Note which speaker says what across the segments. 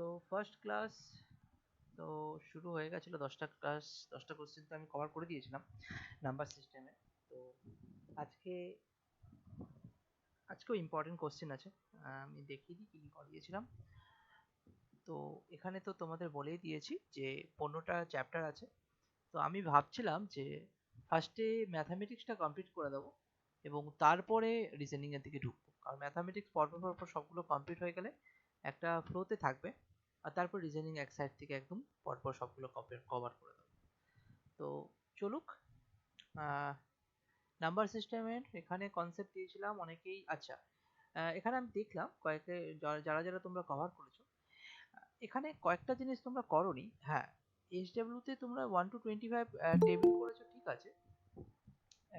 Speaker 1: তো first class তো শুরু হয়ে গেছিলো। 10টা ক্লাস, 10টা কোশ্চেন তো আমি কভার করে দিয়েছিলাম নাম্বার সিস্টেমে। তো আজকে আজকেও ইম্পর্টেন্ট কোশ্চেন আছে। আমি দেখিয়ে দিই কি কি করিয়েছিলাম। তো এখানে তো তোমাদের বলেই দিয়েছি যে 15টা চ্যাপ্টার আছে। তো আমি ভাবছিলাম যে ফার্স্টে ম্যাথামেটিক্সটা কমপ্লিট করে দেবো এবং তারপরে রিজনিং এর দিকে ঢুকবো, কারণ ম্যাথামেটিক্স পরপর পরপর সবগুলো কমপ্লিট হয়ে গেলে একটা ফ্লোতে থাকবে, আর তারপর রিজনিং এক সাইড থেকে একদম পরপর সবগুলো কভার করে দেবো। তো চলুক। নাম্বার সিস্টেমের এখানে কনসেপ্ট দিয়েছিলাম অনেকেই। আচ্ছা, এখানে আমি দেখলাম কয়েকে যারা যারা তোমরা কভার করেছো, এখানে কয়েকটা জিনিস তোমরা করোনি। হ্যাঁ, এসডব্লিউ তে তোমরা 1 to 25 টেবিল করেছো, ঠিক আছে।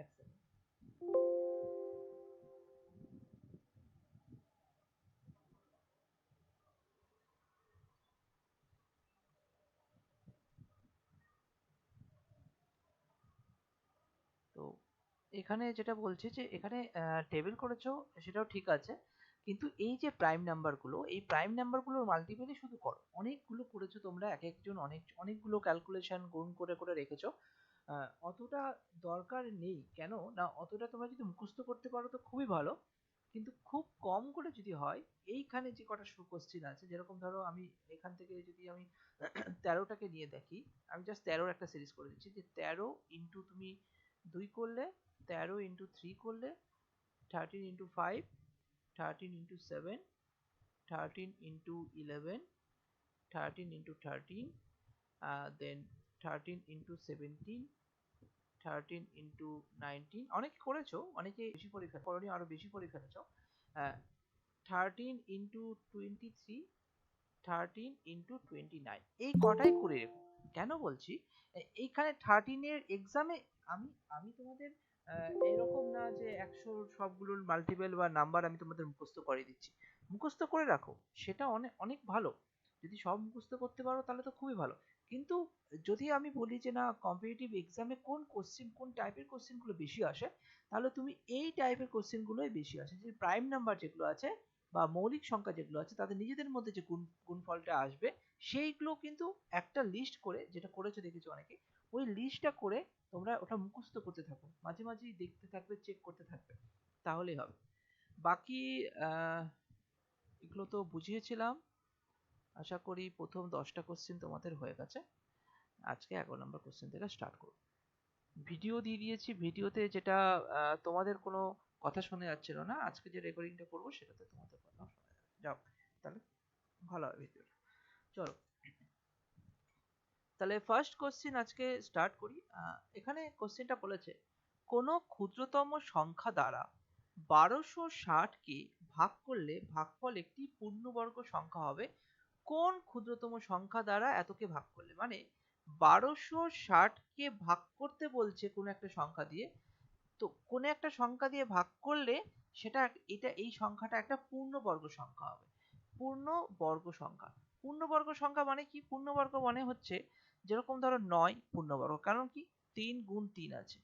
Speaker 1: এক second। তো এখানে যেটা বলছে যে এখানে টেবিল করেছো, সেটাও ঠিক আছে, কিন্তু এই যে প্রাইম নাম্বারগুলো, এই প্রাইম নাম্বারগুলোর মাল্টিপলই শুধু করো। অনেকগুলো করেছো তোমরা, এক একজন অনেকগুলো ক্যালকুলেশন গুণ করে করে রেখেছো। অতটা দরকার নেই। কেন না, অতটা তোমরা যদি মুখস্থ করতে পারো তো খুবই ভালো, কিন্তু খুব কম করে যদি হয়। এইখানে যে কটা কোশ্চিন আছে, যেরকম ধরো আমি এখান থেকে যদি আমি 13টাকে নিয়ে দেখি, আমি জাস্ট 13-র একটা সিরিজ করে দিচ্ছি যে 13 ইন্টু তুমি 2 করলে, 13 ইন্টু 3 করলে, 13 ইন্টু 5, 13 ইন্টু 7, 13 ইন্টু 11, 13 ইন্টু 13, দেন 13 ইন্টু 17, 13 ইন্টু 19। অনেকে করেছো, অনেকে বেশি পরীক্ষা করনি, আরো বেশি পরীক্ষা ফেলেছো। 13 ইন্টু 23, 13 ইন্টু 29, এই কটাই করে রেখো। কেন বলছি, এইখানে 13 এর এক্সামে আমি আমি তোমাদের এরকম না যে 100 সবগুলোর মাল্টিপল বা নাম্বার আমি তোমাদের মুখস্থ করে দিচ্ছি। মুখস্থ করে রাখো, সেটা অনেক অনেক ভালো। যদি সব মুখস্থ করতে পারো তাহলে তো খুবই ভালো। কিন্তু যদি আমি বলি যে না, কম্পিটিটিভ এক্সামে কোন কোশ্চেন, কোন টাইপের কোশ্চেন গুলো বেশি আসে, তাহলে তুমি এই টাইপের কোশ্চেন গুলোই বেশি আসে। যে প্রাইম নাম্বার যেগুলো আছে বা মৌলিক সংখ্যা যেগুলো আছে, তাদের নিজেদের মধ্যে যে গুণফলটা আসবে, সেইগুলো কিন্তু একটা লিস্ট করে, যেটা করেছো দেখেছো অনেকে, ওই লিস্টটা করে তোমরা ওটা মুখস্থ করতে থাকো, মাঝে মাঝেই দেখতে থাকবে, চেক করতে থাকবে, তাহলেই হবে। বাকি এগুলো তো বুঝিয়েছিলাম। আশা করি প্রথম 10টা কোশ্চেন তোমাদের হয়ে গেছে। আজকে 11 নম্বর কোশ্চেন থেকে স্টার্ট করব। ভিডিও দিয়ে দিয়েছি, ভিডিওতে যেটা তোমাদের কোনো কথা শোনা যাচ্ছিল না, আজকে যে রেকর্ডিংটা করবো সেটাতে তোমাদের কথা শোনা যাবে। যাও, তাহলে ভালো হবে ভিডিওটা। চলো, তাহলে ফার্স্ট কোশ্চেন আজকে স্টার্ট করি। এখানে কোশ্চেনটা বলেছে, কোন ক্ষুদ্রতম সংখ্যা দ্বারা 1260-কে ভাগ করলে ভাগফল একটি পূর্ণবর্গ সংখ্যা হবে। কোন ক্ষুদ্রতম সংখ্যা দ্বারা এতকে ভাগ করলে, মানে 1260-কে ভাগ করতে বলছে কোন একটা সংখ্যা দিয়ে। তো কোন একটা সংখ্যা দিয়ে ভাগ করলে সেটা, এই সংখ্যাটা একটা পূর্ণবর্গ সংখ্যা হবে। পূর্ণবর্গ সংখ্যা, পূর্ণবর্গ সংখ্যা মানে কি? পূর্ণবর্গ মানে হচ্ছে, যেরকম ধরো 9 পূর্ণবর্গ, কারণ কি 3 গুণ 3 আছে।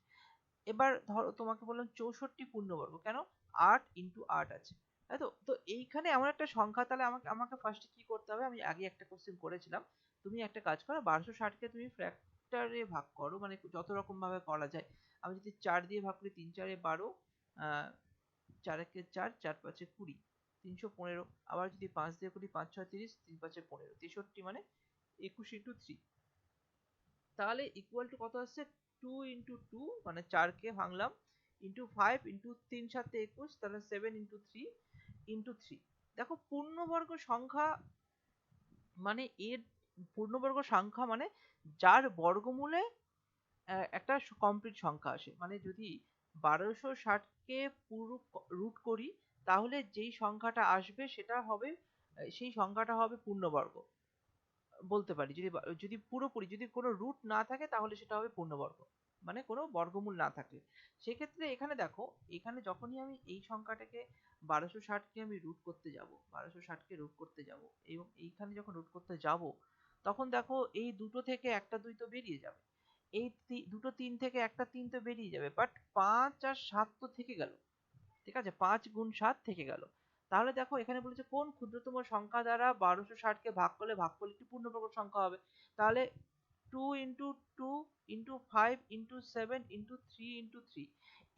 Speaker 1: এবার ধরো তোমাকে বললাম 64 পূর্ণবর্গ, কেন 8 ইন্টু 8 আছে, তাই তো। তো এইখানে এমন একটা সংখ্যা, তাহলে আমাকে আমাকে ফার্স্টে কি করতে হবে, আমি আগে একটা কোশ্চেন করেছিলাম। তুমি একটা কাজ করো, 1260-কে তুমি ফ্র্যাক্টরে ভাগ করো, মানে যত রকম ভাবে করা যায়। আমি যদি 4 দিয়ে ভাগ করি, 3 4 12, 4 1 4, 4 5 20, 315। আবার যদি 5 দিয়ে করি, 5 6 30, 3 5 15, 63, মানে 21 ইন্টু 3। তাহলে ইকুয়াল টু কত আসছে, 2 ইন্টু 2, মানে 4 কে ভাঙলাম, ইন্টু 5 ইন্টু 3 7 21, তাহলে 7 ইন্টু 3 ইন্টু 3। দেখো, পূর্ণবর্গ সংখ্যা মানে এর, পূর্ণবর্গ সংখ্যা মানে যার বর্গমূলে একটা কমপ্লিট সংখ্যা আসে। মানে যদি 1260-কে পুরো রুট করি, তাহলে যেই সংখ্যাটা আসবে সেটা হবে, সেই সংখ্যাটা হবে পূর্ণবর্গ বলতে পারি। যদি যদি পুরোপুরি, যদি কোনো রুট না থাকে, তাহলে সেটা হবে পূর্ণবর্গ, মানে কোনো বর্গমূল না থাকলে। সেক্ষেত্রে এখানে দেখো, এখানে যখনই আমি এই সংখ্যাটাকে 1260-কে আমি রুট করতে যাব, 1260-কে রুট করতে যাব, এবং এইখানে যখন রুট করতে যাব, তখন দেখো এই দুটো থেকে একটা 2 তো বেরিয়ে যাবে, এই দুটো 3 থেকে একটা 3 তো বেরিয়ে যাবে, বাট 5 আর 7 তো থেকে গেল। ঠিক আছে, 5 গুণ 7 থেকে গেল। তাহলে দেখো এখানে বলেছে কোন ক্ষুদ্রতম সংখ্যা দ্বারা 1260 কে ভাগ করলে ভাগফল একটি পূর্ণবর্গ সংখ্যা হবে। তাহলে 2 into 2 into 5 into 7 into 3 into 3,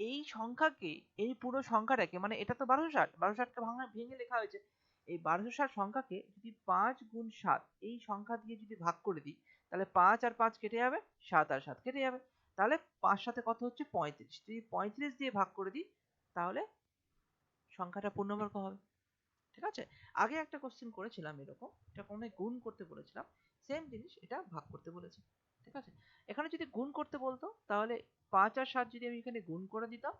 Speaker 1: এই সংখ্যাকে, এই পুরো সংখ্যাটাকে, মানে এটা তো 1260 কে ভেঙে লেখা হয়েছে, এই 1260 সংখ্যাকে যদি 5 গুণ 7 এই সংখ্যা দিয়ে যদি ভাগ করে দিই, তাহলে 5 আর 5 কেটে যাবে, 7 আর 7 কেটে যাবে, তাহলে 5 সাথে কত হচ্ছে 35, যদি 35 দিয়ে ভাগ করে দিই তাহলে সংখ্যাটা পূর্ণবর্গ হবে। ঠিক আছে, আগে একটা কোশ্চেন করেছিলাম এরকম, এটা কোনো গুণ করতে বলেছিলাম, সেম জিনিস এটা ভাগ করতে বলেছে। ঠিক আছে, এখানে যদি গুণ করতে বলতো তাহলে 5 আর 7 যদি আমি এখানে গুণ করে দিতাম,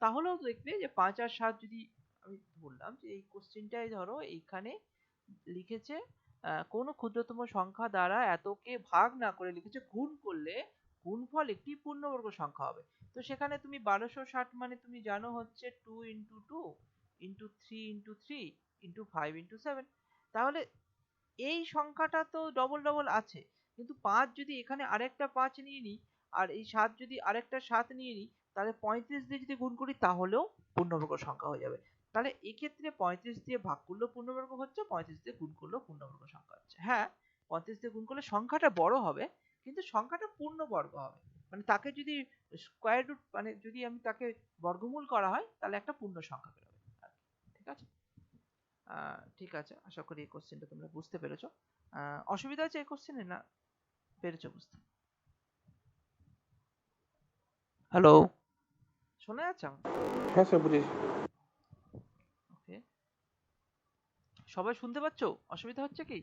Speaker 1: তাহলেও দেখবে যে 5 আর 7 যদি আমি বললাম যে এই কোশ্চেনটাই ধরো এইখানে লিখেছে কোনো ক্ষুদ্রতম সংখ্যা দ্বারা এতকে ভাগ না করে লিখেছে গুণ করলে গুণফল একটি পূর্ণবর্গ সংখ্যা হবে। তো সেখানে তুমি 1260 মানে তুমি জানো হচ্ছে 2 into 2 into 3 into 3 into 5 into 7, তাহলে এই সংখ্যাটা তো ডবল ডবল আছে, কিন্তু 5 যদি এখানে আরেকটা 5 নিয়ে নিই আর এই 7 যদি আরেকটা 7 নিয়ে নিই, তাহলে 35 দিয়ে যদি গুণ করি তাহলেও পূর্ণবর্গ সংখ্যা হয়ে যাবে। তাহলে এক্ষেত্রে 35 দিয়ে ভাগ করলেও পূর্ণবর্গ হচ্ছে, 35 দিয়ে গুণ করলেও পূর্ণবর্গ সংখ্যা হচ্ছে। হ্যাঁ, 35 দিয়ে গুণ করলে সংখ্যাটা বড় হবে, কিন্তু সংখ্যাটা পূর্ণবর্গ হবে, মানে তাকে যদি স্কোয়ার রুট, মানে যদি আমি তাকে বর্গমূল করা হয় তাহলে একটা পূর্ণ সংখ্যা বেরোবে। ঠিক আছে, ঠিক আছে, আশা করি এই কোশ্চেনটা তোমরা বুঝতে পেরেছো। অসুবিধা আছে এই কোশ্চেনে, না পেরেছো বুঝতে? হ্যালো, শোনা যাচ্ছে?
Speaker 2: হ্যাঁ স্যার, বুঝেছি।
Speaker 1: ওকে, সবাই শুনতে পাচ্ছো? অসুবিধা হচ্ছে কি?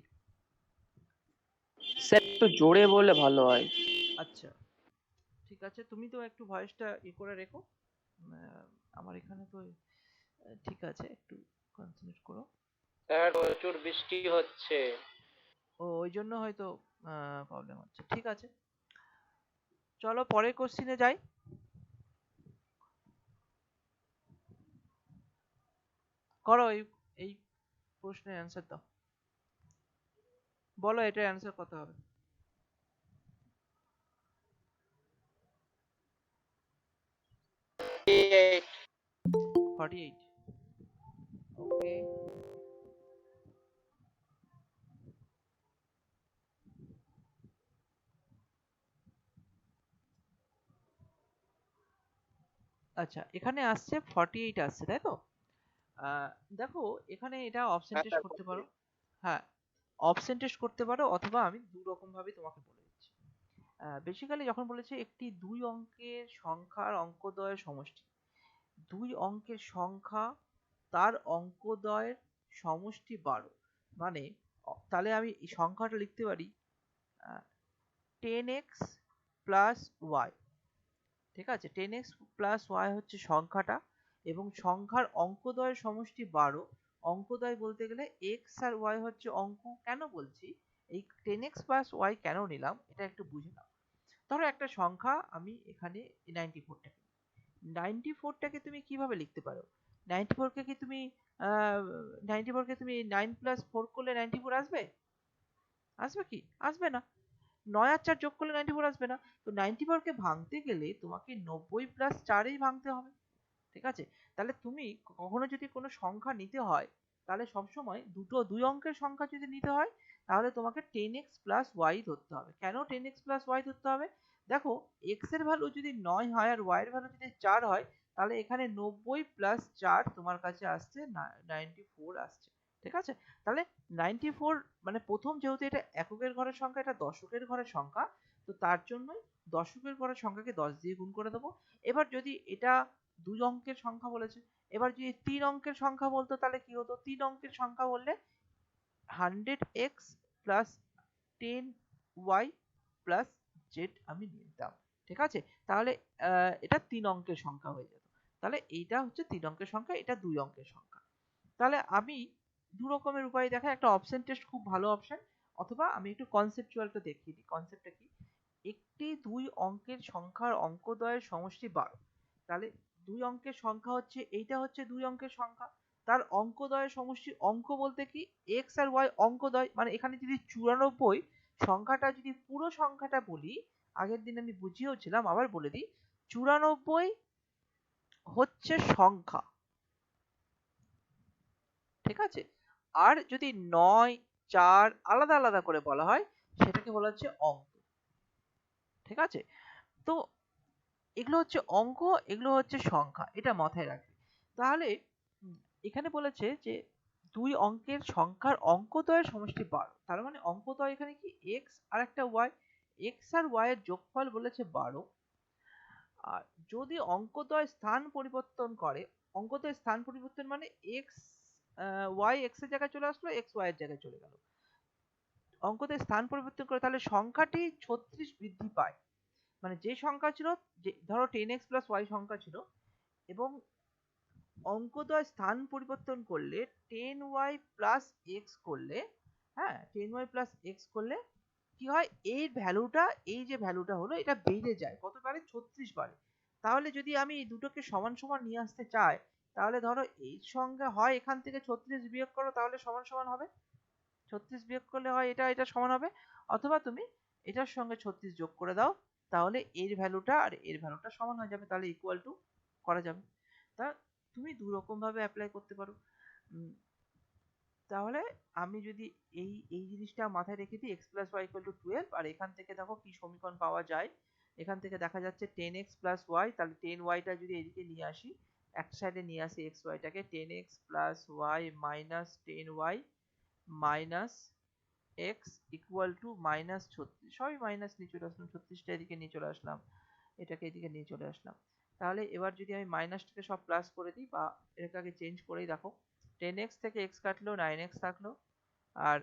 Speaker 2: স্যার একটু জোরে বললে ভালো হয়।
Speaker 1: আচ্ছা, ঠিক আছে, তুমি তো একটু ভয়েসটা করে রেখো। আমার এখানে তো ঠিক আছে, একটু কনসেন্ট্রেট করো।
Speaker 2: স্যার প্রচুর বৃষ্টি হচ্ছে।
Speaker 1: ওই জন্য হয়তো প্রবলেম হচ্ছে। ঠিক আছে, চলো পরের কোশ্চেনে যাই। করো এই এই প্রশ্নের অ্যান্সার দাও, বলো এটার অ্যান্সার কত হবে? 48। ওকে, আচ্ছা, এখানে আসছে 48 আসছে, তাই তো? আহ, দেখো এখানে এটা অপশন
Speaker 2: হ্যাঁ
Speaker 1: টেস্ট
Speaker 2: স্যার,
Speaker 1: করতে পারো। হ্যাঁ, অপশন টেস্ট করতে পারো, অথবা আমি দু রকম ভাবে তোমাকে বলে দিচ্ছি। বেসিক্যালি যখন বলেছে একটি দুই অঙ্কের সংখ্যার অঙ্কদ্বয়ের সমষ্টি, দুই অঙ্কের সংখ্যা তার অঙ্কদ্বয়ের সমষ্টি 12, মানে তাহলে আমি এই সংখ্যাটা লিখতে পারি 10x প্লাস ওয়াই। ঠিক আছে, 10x প্লাস ওয়াই হচ্ছে সংখ্যাটা, এবং সংখ্যার অঙ্কদ্বয়ের সমষ্টি 12। অঙ্কদ্বয় বলতে গেলে এক্স আর ওয়াই হচ্ছে অঙ্ক। কেন বলছি এই 10x প্লাস ওয়াই কেন নিলাম এটা একটু বুঝে নাও। ধরো একটা সংখ্যা আমি এখানে 94টাকে, 94টাকে তুমি কিভাবে লিখতে পারো? 94কে কি তুমি 94কে তুমি 9 প্লাস 4 করলে 94 আসবে? আসবে কি? আসবে না। 9 আর 4 যোগ করলে 94 আসবে না। তো 94কে ভাঙতে গেলে তোমাকে 90 প্লাস 4এই ভাঙতে হবে। ঠিক আছে, তাহলে তুমি কখনো যদি কোনো সংখ্যা নিতে হয়, তাহলে সবসময় দুই অঙ্কের সংখ্যা যদি নিতে হয়, তাহলে তোমাকে 10x প্লাস ওয়াই ধরতে হবে। কেন 10x প্লাস ওয়াই ধরতে হবে? দেখো, x এর ভ্যালু যদি 9 হয় আর y এর ভ্যালু যদি 4 হয়, তাহলে এখানে 90 প্লাস 4 তোমার কাছে আসছে 94 আসছে। ঠিক আছে, তাহলে 94, মানে প্রথম যেহেতু এটা এককের ঘরের সংখ্যা, এটা দশকের ঘরের সংখ্যা, তো তার জন্যই দশকের ঘরের সংখ্যাকে 10 দিয়ে গুণ করে দেবো। এবার যদি এটা দুই অঙ্কের সংখ্যা বলেছে, এবার যদি 3 অঙ্কের সংখ্যা বলতো তাহলে কি হতো? 3 অঙ্কের সংখ্যা বললে 100x plus 10y plus z আমি নিতাম। ঠিক আছে, তাহলে এটা 3 অঙ্কের সংখ্যা হয়ে যেত। তাহলে এইটা হচ্ছে 3 অঙ্কের সংখ্যা, এটা 2 অঙ্কের সংখ্যা। তাহলে আমি দু রকমের উপায় দেখা, একটা অপশন টেস্ট খুব ভালো অপশন, অথবা আমি একটু কনসেপচুয়ালটা দেখিয়ে দিই। কনসেপ্টটা কি? একটি দুই অঙ্কের সংখ্যার অঙ্কদ্বয়ের সমষ্টি 12, তাহলে দুই অঙ্কের সংখ্যা হচ্ছে এইটা, হচ্ছে দুই অঙ্কের সংখ্যা, তার অঙ্কদ্বয়ের সমষ্টি, অঙ্ক বলতে কি এক্স আর ওয়াই অঙ্কদ্বয়, মানে এখানে যদি 94 সংখ্যাটা যদি পুরো সংখ্যাটা বলি, আগের দিন আমি বুঝিয়েওছিলাম, আবার বলে দিই, 94 হচ্ছে সংখ্যা, ঠিক আছে। আর যদি 9 4 আলাদা আলাদা করে বলা হয় সেটাকে বলা হচ্ছে অঙ্ক। ঠিক আছে, তো এগুলো হচ্ছে অঙ্ক, এগুলো হচ্ছে সংখ্যা, এটা মাথায় রাখবে। তাহলে এখানে বলেছে যে দুই অঙ্কের সংখ্যার অঙ্কদ্বয়ের সমষ্টি 12, তার মানে অঙ্কদ্বয় এখানে কি এক্স আর একটা ওয়াই, এক্স আর ওয়াই এর যোগফল বলেছে 12। আর যদি অঙ্কদ্বয় স্থান পরিবর্তন করে, অঙ্কদ্বয় স্থান পরিবর্তন মানে এক্স ওয়াই এক্স এর জায়গায় চলে আসলো, এক্স ওয়াই এর জায়গায় চলে গেল, অঙ্কদ্বয় স্থান পরিবর্তন করে, তাহলে সংখ্যাটি 36 বৃদ্ধি পায়। মানে যে সংখ্যা ছিল, যে ধরো 10x প্লাস ওয়াই সংখ্যা ছিল, এবং অঙ্কদ্বয় স্থান পরিবর্তন করলে 10y প্লাস এক্স করলে, হ্যাঁ 10y প্লাস এক্স করলে কি হয়, এই ভ্যালুটা, এই যে ভ্যালুটা হলো এটা বেড়ে যায়, কত বাড়ে, 36 বাড়ে। তাহলে যদি আমি এই দুটোকে সমান সমান নিয়ে আসতে চাই, তাহলে ধরো এই সঙ্গে হয় এখান থেকে 36 বিয়োগ করো, তাহলে সমান সমান হবে, 36 বিয়োগ করলে হয় এটা এটা সমান হবে, অথবা তুমি এটার সঙ্গে 36 যোগ করে দাও, তাহলে এর ভ্যালুটা আর এর ভ্যালুটা সমান হয়ে যাবে, তাহলে ইকুয়াল টু করা যাবে। তা তুমি দু রকম ভাবে অ্যাপ্লাই করতে পারো। তাহলে আমি যদি এই এই জিনিসটা মাথায় রেখে দিই, X plus Y equal to 12, আর এখান থেকে দেখো কি সমীকরণ পাওয়া যায়, এখান থেকে দেখা যাচ্ছে 10x প্লাস ওয়াই, তাহলে 10y যদি এদিকে নিয়ে আসি, এক সাইডে নিয়ে আসি এক্স ওয়াইটাকে, 10x plus y minus 10y minus x equal to minus 36, সবই মাইনাস নিয়ে চলে আসলাম, 36টা এদিকে নিয়ে চলে আসলাম, এটাকে এদিকে নিয়ে চলে আসলাম। তাহলে এবার যদি আমি মাইনাসটাকে সব প্লাস করে দিই, বা এটাকে আগে চেঞ্জ করেই দেখো, 10x থেকে x কাটলো 9x থাকলো, আর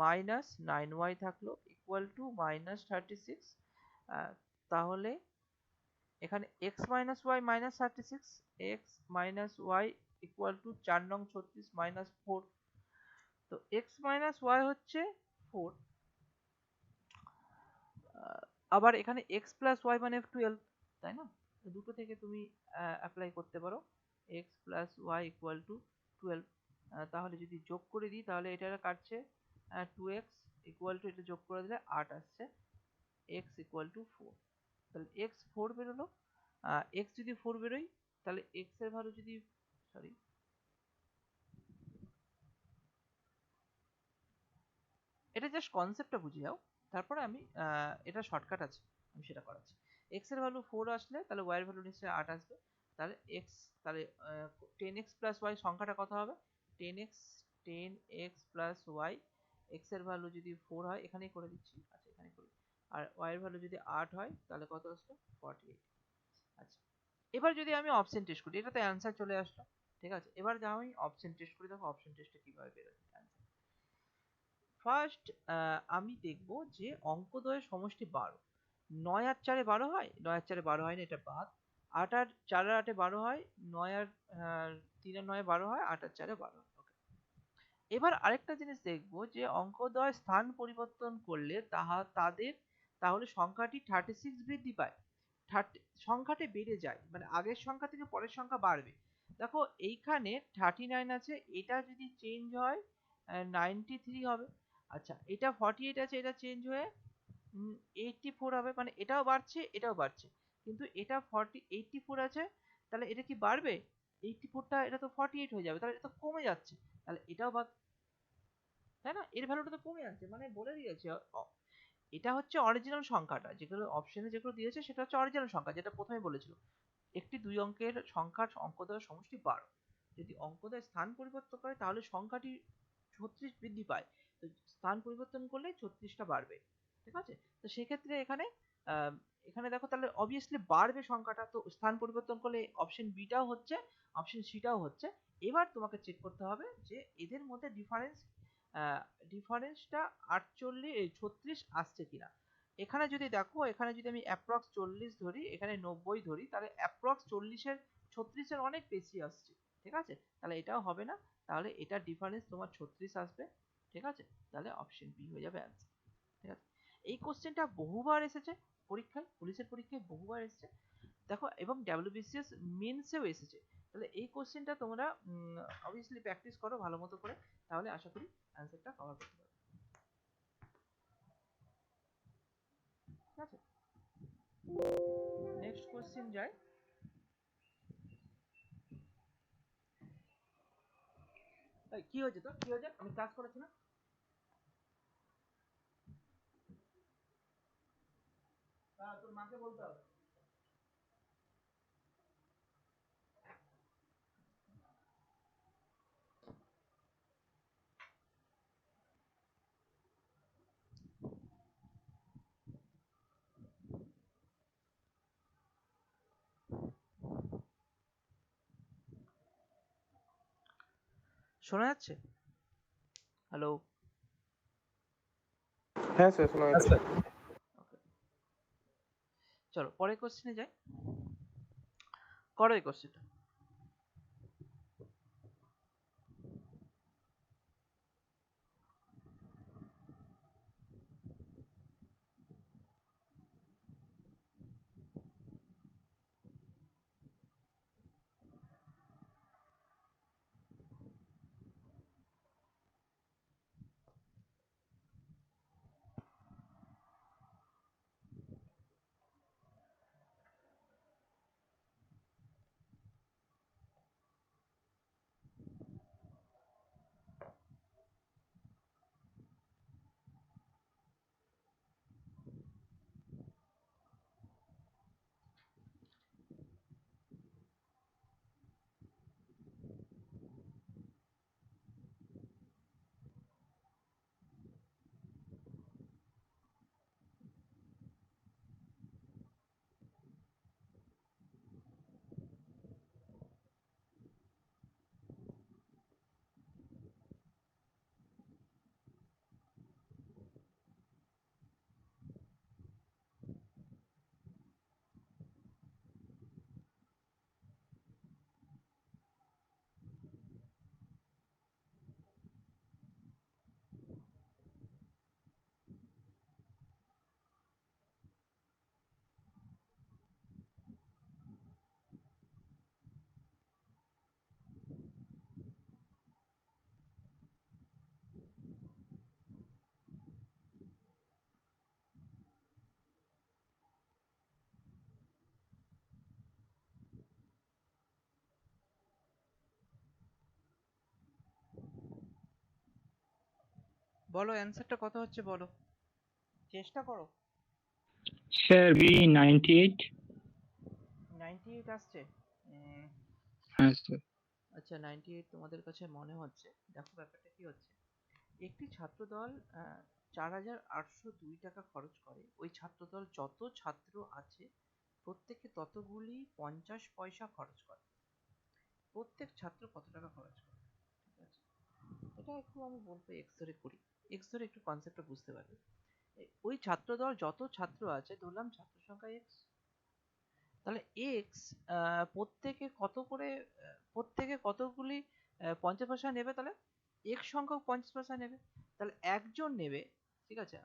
Speaker 1: মাইনাস 9y থাকলো ইকুয়াল টু মাইনাস 36। তাহলে এখানে x minus Y minus 36, x minus Y equal to 4 নং 36 মাইনাস 4। তো x মাইনাস ওয়াই হচ্ছে 4, আবার এখানে x প্লাস ওয়াই মানে 12, তাই না, তো দুটো থেকে তুমি অ্যাপ্লাই করতে পারো, x plus Y equal to 12। তাহলে যদি যোগ করে দিই, তাহলে এটা কাটছে 2x ইকুয়াল টু, এটা যোগ করে দিলে 8 আসছে, x ইকুয়াল টু 4, তাহলে x 4 বেরোলো। x যদি 4 বেরোয়, তাহলে x এর ভ্যালু যদি, সরি, এটা জাস্ট কনসেপ্টটা বুঝে যাও, তারপরে আমি এটা শর্টকাট আছে, আমি সেটা করাচ্ছি। x এর ভ্যালু 4 আসলে তাহলে y এর ভ্যালু নিশ্চয়ই 8 আসবে, তাহলে x, তাহলে 10x প্লাস y সংখ্যাটা কত হবে, 10x 10x plus y, x এর ভ্যালু যদি 4 হয়, এখানেই করে দিচ্ছি, আচ্ছা এখানে করি, আর y এর ভ্যালু যদি 8 হয়, তাহলে কত আসলো, 48। আচ্ছা, এবার যদি আমি অপশন টেস্ট করি, এটাতে অ্যান্সার চলে আসলো, ঠিক আছে, এবার যা আমি অপশন টেস্ট করি, দেখো অপশন টেস্টে কিভাবে বেরোচ্ছে। ফার্স্ট আমি দেখব যে অঙ্কদ্বয়ের সমষ্টি 12, 9 আর 4 এ 12 হয়, 9 আর 4 এ 12 হয় না, এটা বাদ, 8 আর 4 আর 8 এ 12 হয়, 9 আর 3 আর 9 এ 12 হয়, 8 আর 4 এ 12 হয়। Okay. এবার আরেকটা জিনিস দেখব যে অঙ্কদ্বয় স্থান পরিবর্তন করলে তাহলে সংখ্যাটি 36 বৃদ্ধি পায়, 30 সংখ্যাটি বেড়ে যায়, মানে আগের সংখ্যা থেকে পরের সংখ্যা বাড়বে। দেখো এইখানে 39 আছে, এটা যদি চেঞ্জ হয় 93 হবে। আচ্ছা, এটা 48 আছে, এটা চেঞ্জ হয়ে 84 হবে, মানে এটাও বাড়ছে এটাও বাড়ছে, কিন্তু এটা 84 আছে, তাহলে এটা কি বাড়বে, 84টা এটা তো 48 হয়ে যাবে, তাহলে এটা তো কমে যাচ্ছে, তাহলে এটাও বাদ, তাই না, এর ভ্যালুটা তো কমে যাচ্ছে, মানে বলে দিয়েছে এটা হচ্ছে অরিজিনাল সংখ্যাটা, যেগুলো অপশনে যেগুলো দিয়েছে সেটা হচ্ছে অরিজিনাল সংখ্যা, যেটা প্রথমে বলেছিল, একটি দুই অঙ্কের সংখ্যার অঙ্কদ্বয়ের সমষ্টি 12, যদি অঙ্কদ্বয় স্থান পরিবর্তন করে তাহলে সংখ্যাটি 36 বৃদ্ধি পায়, তো স্থান পরিবর্তন করলে 36টা বাড়বে, ঠিক আছে। তো সেক্ষেত্রে এখানে এখানে দেখো, তাহলে অবভিয়াসলি বাড়বে সংখ্যাটা, তো স্থান পরিবর্তন করলে অপশন বিটাও হচ্ছে, অপশন সিটাও হচ্ছে। এবার তোমাকে চেক করতে হবে যে এদের মধ্যে ডিফারেন্সটা 36 আসছে কিনা। এখানে যদি দেখো, এখানে যদি আমি অ্যাপ্রক্স 40 ধরি, এখানে 90 ধরি, তাহলে অ্যাপ্রক্স 40-এর 36-এর অনেক বেশি আসছে, ঠিক আছে, তাহলে এটাও হবে না, তাহলে এটা ডিফারেন্স তোমার 36 আসবে, ঠিক আছে, তাহলে অপশন বি হয়ে যাবে অ্যান্সার, ঠিক আছে। এই কোশ্চেনটা বহুবার এসেছে পরীক্ষায়, পুলিশের পরীক্ষায় বহুবার এসেছে, দেখো, এবং ডাব্লিউবিসিএস মেন্সেও এসেছে, তাহলে এই কোশ্চেনটা তোমরা অবভিয়াসলি প্র্যাকটিস করো ভালো মতো করে, তাহলে আশা করি অ্যান্সারটা কভার করতে পারবে, ঠিক আছে। নেক্সট কোশ্চেন যাই। এই, কি হয়েছে তোর? কি হয়েছে? আমি ক্লাস করেছি না? তোর মাকে বলতে হবে। শোনা যাচ্ছে? হ্যালো?
Speaker 2: হ্যাঁ স্যার শোনা যাচ্ছে।
Speaker 1: ওকে, চলো পরের কোশ্চেনে যাই। করো এই কোশ্চেনটা। বলো অ্যান্সারটা কত হচ্ছে বলো, চেষ্টা করো।
Speaker 3: Sir B98।
Speaker 1: 98 আসছে?
Speaker 3: হ্যাঁ স্যার।
Speaker 1: আচ্ছা, 98 তোমাদের কাছে মনে হচ্ছে। দেখো ব্যাপারটা কি হচ্ছে, একটি ছাত্রদল 4,802 টাকা খরচ করে। ওই ছাত্রদল যত ছাত্র আছে প্রত্যেকে ততগুলি 50 পয়সা খরচ করে। প্রত্যেক ছাত্র কত টাকা খরচ করে? ঠিক আছে, এটা একটু আমি বলবো এক্স ধরে করি। এক্স ধরে একটু কনসেপ্টটা বুঝতে পারবে। ওই ছাত্রদল যত ছাত্র আছে, ধরলাম ছাত্র সংখ্যা এক্স, তাহলে এক্স প্রত্যেকে কত করে, প্রত্যেকে কতগুলি 50 পয়সা নেবে, তাহলে এক্স সংখ্যক 50 পয়সা নেবে। তাহলে একজন নেবে, ঠিক আছে,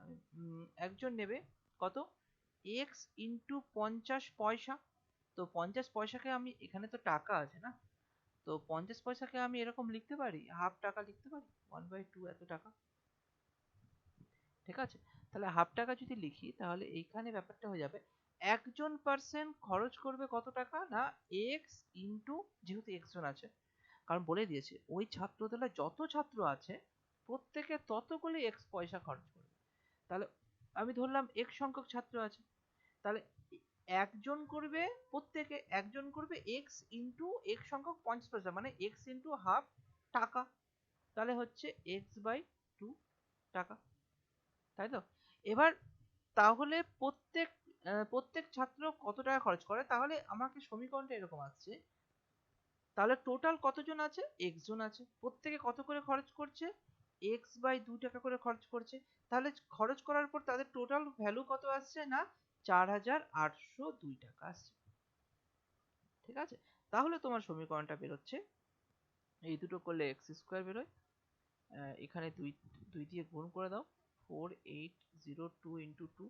Speaker 1: একজন নেবে কত, এক্স ইন্টু 50 পয়সা। তো 50 পয়সাকে আমি, এখানে তো টাকা আছে না, তো 50 পয়সাকে আমি এরকম লিখতে পারি, হাফ টাকা লিখতে পারি, 1/2 এত টাকা। ঠিক আছে, তাহলে হাফ টাকা যদি লিখি তাহলে এইখানে ব্যাপারটা হয়ে যাবে, একজন পার্সেন্ট খরচ করবে কত টাকা না, এক্স ইন্টু, যেহেতু এক্স জন আছে, কারণ বলে দিয়েছে ওই ছাত্রদলে যত ছাত্র আছে প্রত্যেকে ততগুলি এক্স পয়সা খরচ করবে। তাহলে আমি ধরলাম এক্স সংখ্যক ছাত্র আছে, তাহলে একজন করবে, প্রত্যেকে একজন করবে এক্স ইন্টু এক্স সংখ্যক 50 পয়সা, মানে এক্স ইন্টু হাফ টাকা, তাহলে হচ্ছে x/2 টাকা, তাই তো? এবার তাহলে প্রত্যেক ছাত্র কত টাকা খরচ করে, তাহলে আমাকে সমীকরণটা এরকম আসছে, তাহলে টোটাল কতজন আছে, এক্স জন আছে, প্রত্যেকে কত করে খরচ করছে, x/2 টাকা করে খরচ করছে। তাহলে খরচ করার পর তাদের টোটাল ভ্যালু কত আসছে না, 4,802 টাকা আসছে। ঠিক আছে, তাহলে তোমার সমীকরণটা বেরোচ্ছে, এই দুটো করলে এক্স স্কোয়ার বেরোয়, এখানে দুই দুই দিয়ে গুণ করে দাও, 4802 ইন্টু 2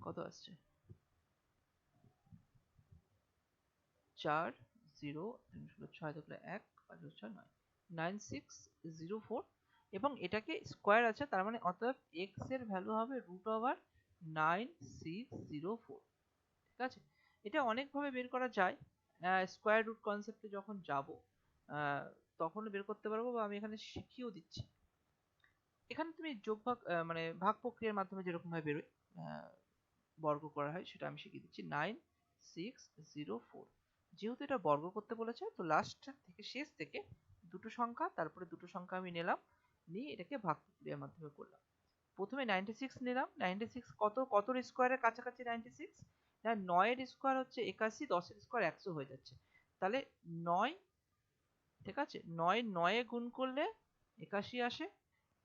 Speaker 1: কত আসছে, 4 0 3 6 1 5 6 9 9604, এবং এটাকে স্কোয়ার আছে, তার মানে অতএব এক্স এর ভ্যালু হবে √9604। ঠিক আছে, এটা অনেকভাবে বের করা যায়, স্কোয়ার রুট কনসেপ্টে যখন যাব তখন বের করতে পারবো, বা আমি এখানে শিখিয়েও দিচ্ছি। এখানে তুমি যোগ ভাগ মানে ভাগ প্রক্রিয়ার মাধ্যমে যেরকম ভাবে বেরোয় বর্গ করা হয় সেটা আমি শিখিয়ে দিচ্ছি। 9604, যেহেতু এটা বর্গ করতে বলেছে, তো লাস্ট থেকে শেষ থেকে দুটো সংখ্যা, তারপরে দুটো সংখ্যা আমি নিলাম, নিয়ে এটাকে ভাগ প্রক্রিয়ার মাধ্যমে করলাম। প্রথমে 96 নিলাম। 96 কতর স্কোয়ারের কাছাকাছি 96? না, 9 এর স্কোয়ার হচ্ছে 81, 10 এর স্কোয়ার 100 হয়ে যাচ্ছে, তাহলে 9, ঠিক আছে, 9 9 এ গুণ করলে 81 আসে,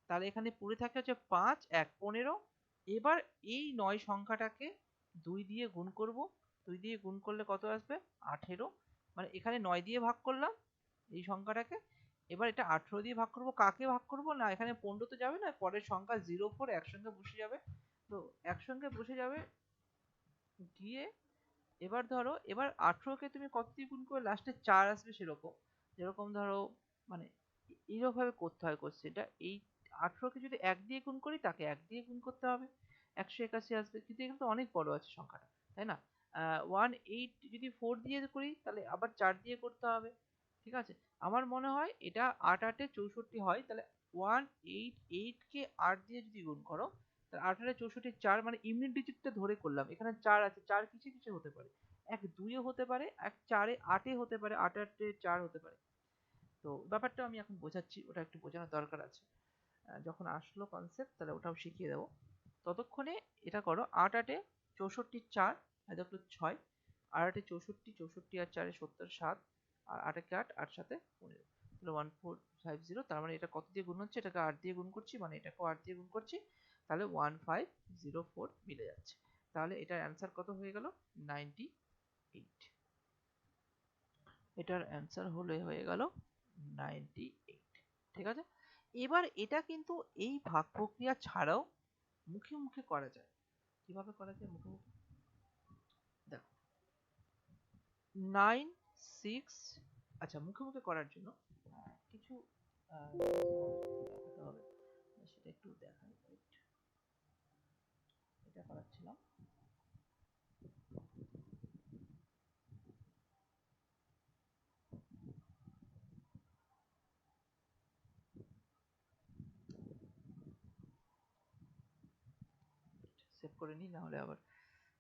Speaker 1: তাহলে এখানে পড়ে থাকে হচ্ছে 5 1 15। এবার এই 9 সংখ্যাটাকে 2 দিয়ে গুণ করব, 2 দিয়ে গুণ করলে কত আসবে? 18। মানে এখানে 9 দিয়ে ভাগ করলাম এই সংখ্যাটাকে, এবার এটা 18 দিয়ে ভাগ করব। কাকে ভাগ করব? না, এখানে 15 তো যাবে না, পরের সংখ্যা 04 একসঙ্গে বসে যাবে, তো একসঙ্গে বসে যাবে গিয়ে এবার ধরো, এবার 18 কে তুমি কত দিয়ে গুণ করে লাস্টে 4 আসবে, সেরকম যেরকম ধরো, মানে এইরকম ভাবে করতে হয় কোশ্চেনটা। এই 18 কে যদি 1 দিয়ে গুণ করি, তাকে 1 দিয়ে গুণ করতে হবে, 181 আসবে, কিন্তু এখানে তো অনেক বড় আছে সংখ্যাটা, তাই না? 18 যদি 4 দিয়ে করি, তাহলে আবার 4 দিয়ে করতে হবে, ঠিক আছে? আমার মনে হয় এটা 8 8 64 হয়, তাহলে 188 কে 8 দিয়ে যদি গুণ করো, তাহলে 8 8 64 4, মানে ইউনিট ডিজিটটা ধরে করলাম, এখানে 4 আছে, 4 কিসে কিসে হতে পারে? 1 2 এ হতে পারে, 1 4 এ 8 এ হতে পারে, 8 8 এ 4 হতে পারে। তো ব্যাপারটা আমি এখন বোঝাচ্ছি, ওটা একটু বোঝানোর দরকার আছে। যখন আসলো কনসেপ্ট, তাহলে ওটাও শিখিয়ে দেবো। ততক্ষণে এটা করো, 8 8 এ 64 4, আর দেখলো 6, 8 8 এ 64, 64 আর 4 এ 70 7, আর 8 একে 8, 8 7 15, তাহলে 1450। তার মানে এটা কত দিয়ে গুণ হচ্ছে? এটাকে 8 দিয়ে গুণ করছি, মানে এটাকেও 8 দিয়ে গুণ করছি, তাহলে 1504 মিলে যাচ্ছে। তাহলে এটার অ্যান্সার কত হয়ে গেল? 98। এটার অ্যান্সার হয়ে গেল 98, ঠিক আছে? এবার এটা কিন্তু এই ভাগ প্রক্রিয়া ছাড়াও মুখে মুখে করা যায়। কিভাবে করা যায় মুখে মুখে? দেখো, 96, আচ্ছা, মুখে মুখে করার জন্য কিছু দেখাতে হবে, সেটা একটু দেখাই। এটা করাচ্ছিলাম। সেভ করে নিই, না হলে আবার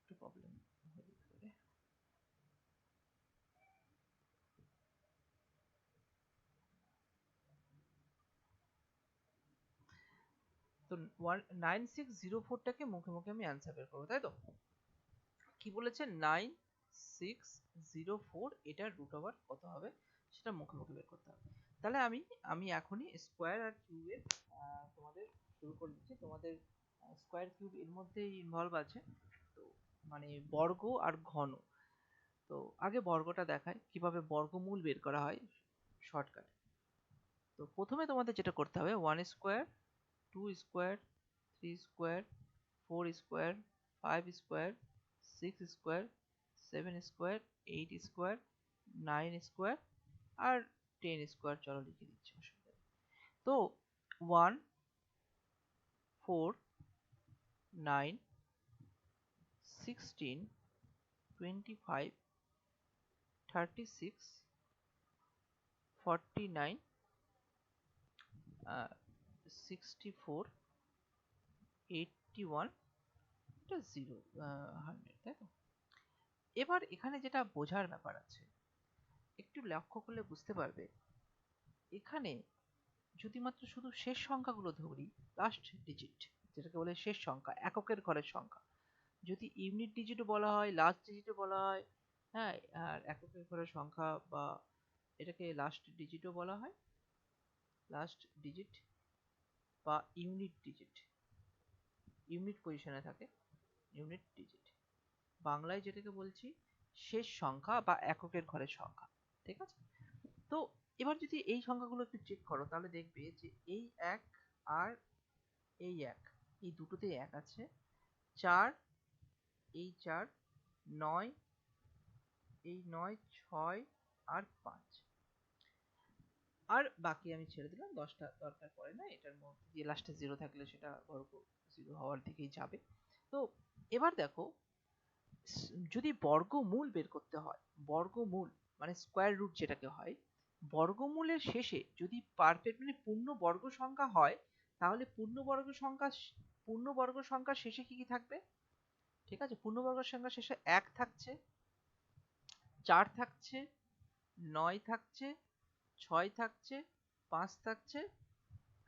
Speaker 1: একটু প্রবলেম হয়ে যেতে পারে। তো 9604টাকে মুখে মুখে আমি অ্যান্সার বের করবো, তাই তো? কি বলেছে? 9604, এটার রুট ওভার কত হবে সেটা মুখে মুখে বের করতে হবে। তাহলে আমি এখনই স্কোয়ার আর কিউবের তোমাদের শুরু করে দিচ্ছি। তোমাদের স্কোয়ার কিউব এর মধ্যেই ইনভলভ আছে, তো মানে বর্গ আর ঘন। তো আগে বর্গটা দেখায়, কিভাবে বর্গমূল বের করা হয় শর্টকাট। তো প্রথমে তোমাদের যেটা করতে হবে, 1 square, 2 square, 3 square, 4 square, 5 square, 6 square, 7 square, 8 square, 9 square, আর 10 স্কোয়ার। চলো লিখে দিচ্ছি, অসুবিধা নেই। তো 1 4 9 16 25 36 49 64 81, এটা 0 100, তাই তো? এবার এখানে যেটা বোঝার ব্যাপার আছে, একটু লক্ষ্য করলে বুঝতে পারবে, এখানে যদি মাত্র শুধু শেষ সংখ্যাগুলো ধরি, লাস্ট ডিজিট যেটাকে বলে শেষ সংখ্যা, এককের ঘরের সংখ্যা, যদি ইউনিট ডিজিটও বলা হয়, লাস্ট ডিজিটও বলা হয়, হ্যাঁ, আর এককের ঘরের সংখ্যা, বা এটাকে লাস্ট ডিজিটও বলা হয়, লাস্ট ডিজিট বা ইউনিট ডিজিট, ইউনিট পজিশনে থাকে, ইউনিট ডিজিট, বাংলায় যেটাকে বলছি শেষ সংখ্যা বা এককের ঘরের সংখ্যা, ঠিক আছে? তো এবার যদি এই সংখ্যাগুলো একটু চেক করো, তাহলে দেখবে যে এই এক আর এই এক, এই দুটোতেই এক আছে। 4, এই 4, 9, এই 9, 6 আর 5, আর বাকি আমি ছেড়ে দিলাম, 10টা দরকার পড়ে না, এটার মধ্যে দিয়ে লাস্টে 0 থাকলে সেটা বর্গ 0 হওয়ার দিকেই যাবে। তো এবার দেখো, যদি বর্গমূল বের করতে হয়, বর্গমূল মানে স্কোয়ার রুট যেটাকে হয়, বর্গমূলের শেষে যদি পারফেক্ট মানে পূর্ণ বর্গ সংখ্যা হয়, তাহলে পূর্ণ বর্গ সংখ্যার শেষে কি কি থাকবে? ঠিক আছে, পূর্ণবর্গ সংখ্যার শেষে 1 থাকছে, 4 থাকছে, 9 থাকছে, 6 থাকছে, 5 থাকছে,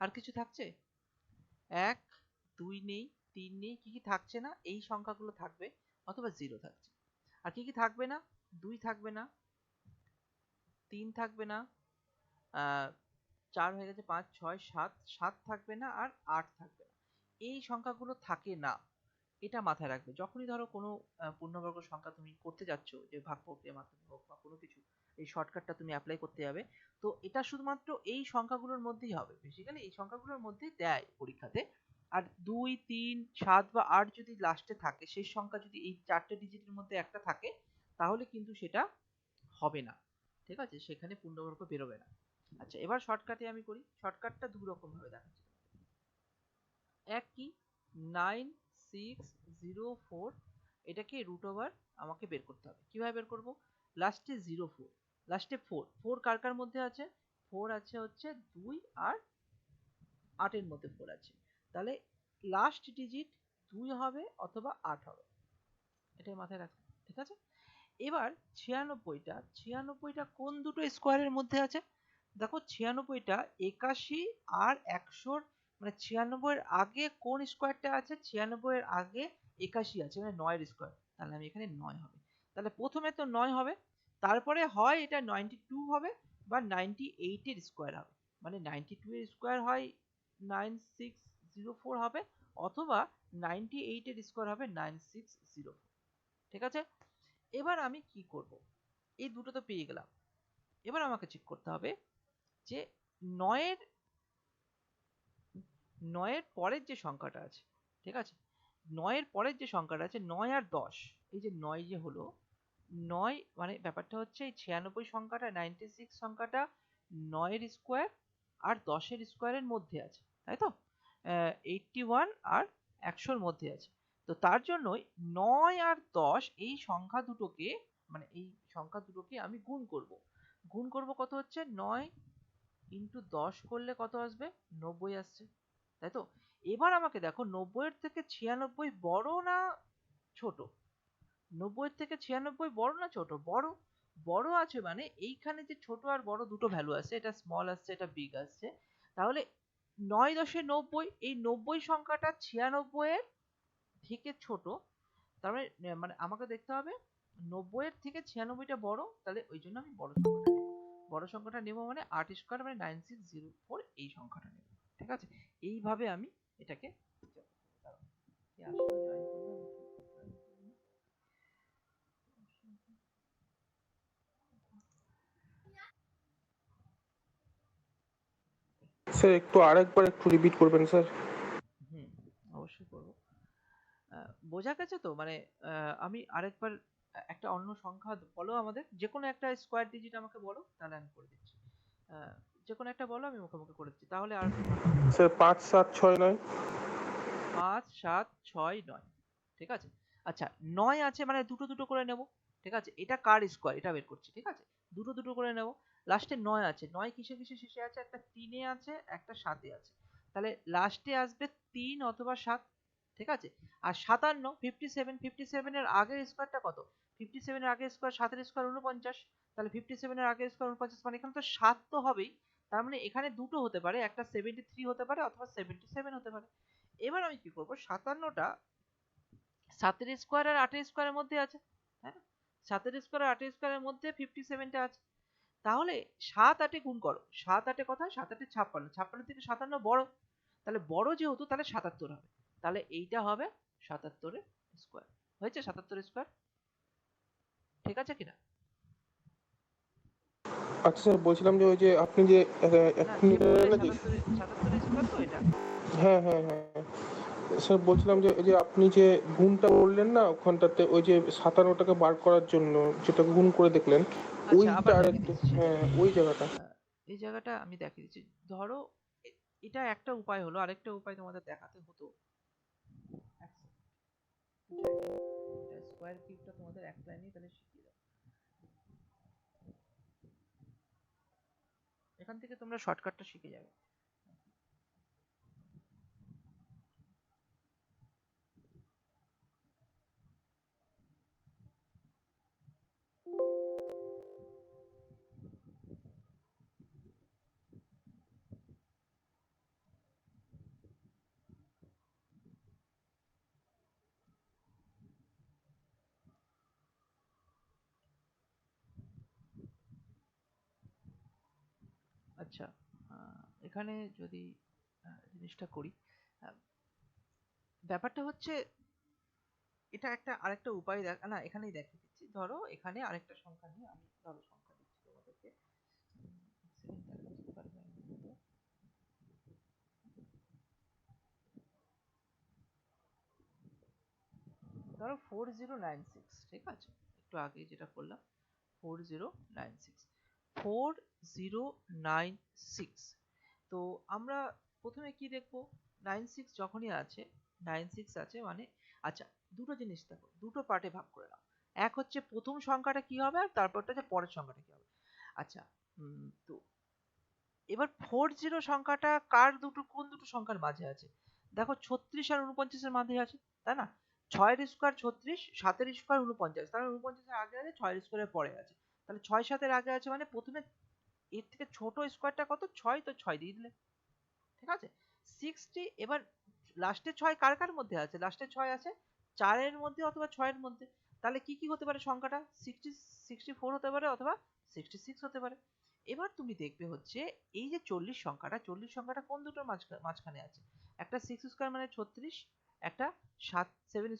Speaker 1: আর কিছু থাকছে? 1, 2 নেই, 3 নেই, কি কি থাকছে না? এই সংখ্যাগুলো থাকবে, অথবা 0 থাকছে। আর কি কি থাকবে না? 2 থাকবে না, 3 থাকবে না, 4 হয়ে গেছে, 5, 6, 7, 7 থাকবে না, আর 8 থাকবে না। এই সংখ্যাগুলো থাকে না, এটা মাথায় রাখবে। যখনই ধরো কোনো পূর্ণবর্গ সংখ্যা তুমি করতে যাচ্ছ, যে ভাগ প্রক্রিয়া মাধ্যমে হোক বা কোনো কিছু, এই শর্টকাটটা তুমি অ্যাপ্লাই করতে যাবে, তো এটা শুধুমাত্র এই সংখ্যাগুলোর মধ্যেই হবে, বেসিক্যালি এই সংখ্যাগুলোর মধ্যেই দেয় পরীক্ষাতে। আর 2, 3, 7 বা 8 যদি লাস্টে থাকে, শেষ সংখ্যা যদি এই 4টে ডিজিটের মধ্যে একটা থাকে, তাহলে কিন্তু সেটা হবে না। ঠিক আছে, সেখানে পূর্ণবর্গ বেরোবে না। আচ্ছা, এবার শর্টকাটে আমি করি। শর্টকাটটা দু রকম ভাবে দেখাচ্ছি। এক কি, 9604, এটাকে রুট ওভার আমাকে বের করতে হবে। কিভাবে বের করব? লাস্টে 04, লাস্টে 4, 4 কার কার মধ্যে আছে? 4 আছে হচ্ছে 2 আর 8 এর মধ্যে 4 আছে, তাহলে লাস্ট ডিজিট 2 হবে অথবা 8 হবে, এটাই মাথায় রাখবে। ঠিক আছে, এবার 96টা কোন দুটো স্কোয়ারের মধ্যে আছে? দেখো 96টা 81 আর 100, মানে 96 এর আগে কোন স্কোয়ারটা আছে? 96 এর আগে 81 আছে, মানে 9 এর স্কোয়ার, তাহলে আমি এখানে 9 হবে। তাহলে প্রথমে তো 9 হবে, তারপরে হয় এটা 92 হবে বা 98 এর স্কোয়ার হবে, মানে 92 এর স্কোয়ার হয় 9604 হবে, অথবা 98 এর স্কোয়ার হবে 9604। ঠিক আছে, এবার আমি কি করব? এই দুটো তো পেয়ে গেলাম, এবার আমাকে চেক করতে হবে যে 9 এর পরের যে সংখ্যাটা আছে, ঠিক আছে, 9 এর পরের যে সংখ্যাটা আছে 9 আর 10, এই যে 9 যে হলো, 9 মানে ব্যাপারটা হচ্ছে এই 96 সংখ্যাটা, 96 সংখ্যাটা 9 এর স্কোয়ার আর 10 এর স্কোয়ারের মধ্যে আছে, তাই তো? 81 আর 100 এর মধ্যে আছে। তো তার জন্যই 9 আর 10 এই সংখ্যা দুটোকে, মানে এই সংখ্যা দুটোকে আমি গুণ করব। গুণ করব কত হচ্ছে? 9 ইন্টু 10 করলে কত আসবে? 90 আসছে, তাই তো? এবার আমাকে দেখো 90 এর থেকে 96 বড় না ছোট? 90 এর থেকে 96 বড় না ছোট? বড়। বড় আছে মানে এইখানে যে ছোট আর বড় দুটো ভ্যালু আছে, এটা স্মল আসছে, এটা বিগ আসছে, তাহলে 9 10 90, এই 90 সংখ্যাটা 96 এর থেকে ছোট, তার মানে মানে আমাকে দেখতে হবে 90 এর থেকে 96টা বড়, তাহলে ওই জন্য আমি বড় সংখ্যাটা নেব। বড় সংখ্যাটা নেব মানে 8 স্কোয়ার মানে 9604, এই সংখ্যাটা নেব। ঠিক আছে, এইভাবে আমি এটাকে
Speaker 2: স্যার একটু আরেকবার একটু রিপিট করবেন স্যার।
Speaker 1: হুম, অবশ্যই করবো। বোঝা গেছে তো? মানে আমি আরেকবার একটা অন্য সংখ্যা বলো, আমাদের যে কোনো একটা স্কোয়ার ডিজিট আমাকে বলো, তাহলে আমি করে দিচ্ছি। আহ, যে কোনো একটা বলো, আমি মুখে মুখে করে দিচ্ছি, তাহলে আর একটু ভালো হবে।
Speaker 2: স্যার 5769।
Speaker 1: 5 7 6 9, ঠিক আছে। আচ্ছা, 9 আছে মানে দুটো দুটো করে নেব। ঠিক আছে, এটা কার স্কোয়ার এটা বের করছি। ঠিক আছে, দুটো দুটো করে নেব। লাস্টে 9 আছে, 9 কিসে কিসে শেষে আছে? একটা 3 এ আছে, একটা 7 এ আছে, তাহলে লাস্টে আসবে 3 অথবা 7। ঠিক আছে, আর 57, 57 এর আগের স্কোয়ারটা কত? 57 এর আগের স্কোয়ার 7 এর স্কোয়ার 49, তাহলে 57 এর আগের স্কোয়ার 49, মানে এখানে তো 7 তো হবেই, তার মানে এখানে দুটো হতে পারে, একটা 73 হতে পারে অথবা 77 হতে পারে। এবার আমি কি করব? 57টা 7 এর স্কোয়ার আর 8 এর স্কোয়ারের মধ্যে আছে, হ্যাঁ, 7 এর স্কোয়ার আর 8 এর স্কোয়ারের মধ্যে 57টা আছে, তাহলে 7 8 এ গুণ করো। 7 8 এ কত হয়? 7 8 এ 56, 56 থেকে 57 বড়, তাহলে বড় যেহেতু, তাহলে 77 হবে, তাহলে এইটা হবে 77 এর স্কোয়ার। হয়েছে 77 এর স্কোয়ার? ঠিক আছে কিনা?
Speaker 2: আচ্ছা স্যার, বলছিলাম যে ওই যে আপনি যে
Speaker 1: না,
Speaker 2: এক্ষুনি
Speaker 1: কে বললে
Speaker 2: বললেন না যে,
Speaker 1: 77 এর স্কোয়ার তো এটা?
Speaker 2: হ্যাঁ হ্যাঁ হ্যাঁ, স্যার বলছিলাম যে ওই যে আপনি যে গুণটা বললেন না ওখানটাতে, ওই যে 57টাকে বার করার জন্য যেটা গুণ করে দেখলেন,
Speaker 1: আচ্ছা,
Speaker 2: ওইটা
Speaker 1: আবার
Speaker 2: আর
Speaker 1: দেখিয়ে
Speaker 2: একটু,
Speaker 1: দিচ্ছি সেটা।
Speaker 2: হ্যাঁ ওই জায়গাটা।
Speaker 1: এই জায়গাটা আমি দেখিয়ে দিচ্ছি। ধরো এটা একটা উপায় হলো, আরেকটা উপায় তোমাদের দেখাতে হতো। স্কোয়ার কিউবটা তোমাদের এক লাইনেই তাহলে শিখিয়ে দাও। এখান থেকে তোমরা শর্টকাটটা শিখে যাবে। আচ্ছা, এখানে যদি জিনিসটা করি, আহ, ব্যাপারটা হচ্ছে এটা একটা আরেকটা উপায় না, এখানেই দেখিয়ে দিচ্ছি। ধরো এখানে আরেকটা সংখ্যা নিয়ে আমি ধরো সংখ্যা দিচ্ছি তোমাদেরকে, second তাহলে বুঝতে পারবে আমি বলবো। ধরো 4096, ঠিক আছে, একটু আগে যেটা করলাম 4096, 4096। তো আমরা প্রথমে কি দেখবো, 96 যখনই আছে, 96 আছে মানে, আচ্ছা দুটো জিনিস দেখো, দুটো পার্টে ভাগ করে নাও। এক হচ্ছে প্রথম সংখ্যাটা কি হবে, আর তারপরটা হচ্ছে পরের সংখ্যাটা কি হবে। আচ্ছা, তো এবার 40 সংখ্যাটা কোন দুটো সংখ্যার মাঝে আছে? দেখো 36 আর 49 এর মাঝে আছে, তাই না? 6 এর স্কোয়ার 36, 7 এর স্কোয়ার 49, তাহলে 49 এর আগে আছে, 6 এর স্কোয়ারের পরে আছে। তাহলে 6 7 এর আগে আছে মানে প্রথমে এর থেকে ছোট স্কোয়ারটা কত, 6, তো 6 দিয়ে দিলে, ঠিক আছে। 60, এবার লাস্টে 6 কার কার মধ্যে আছে? লাস্টে 6 আছে 4 এর মধ্যে অথবা 6 এর মধ্যে। তাহলে কি কি হতে পারে সংখ্যাটা? 64 হতে পারে অথবা 66 হতে পারে। এবার তুমি দেখবে হচ্ছে এই যে 40 সংখ্যাটা কোন দুটোর মাঝখানে আছে? একটা 6 স্কোয়ার মানে 36, একটা 7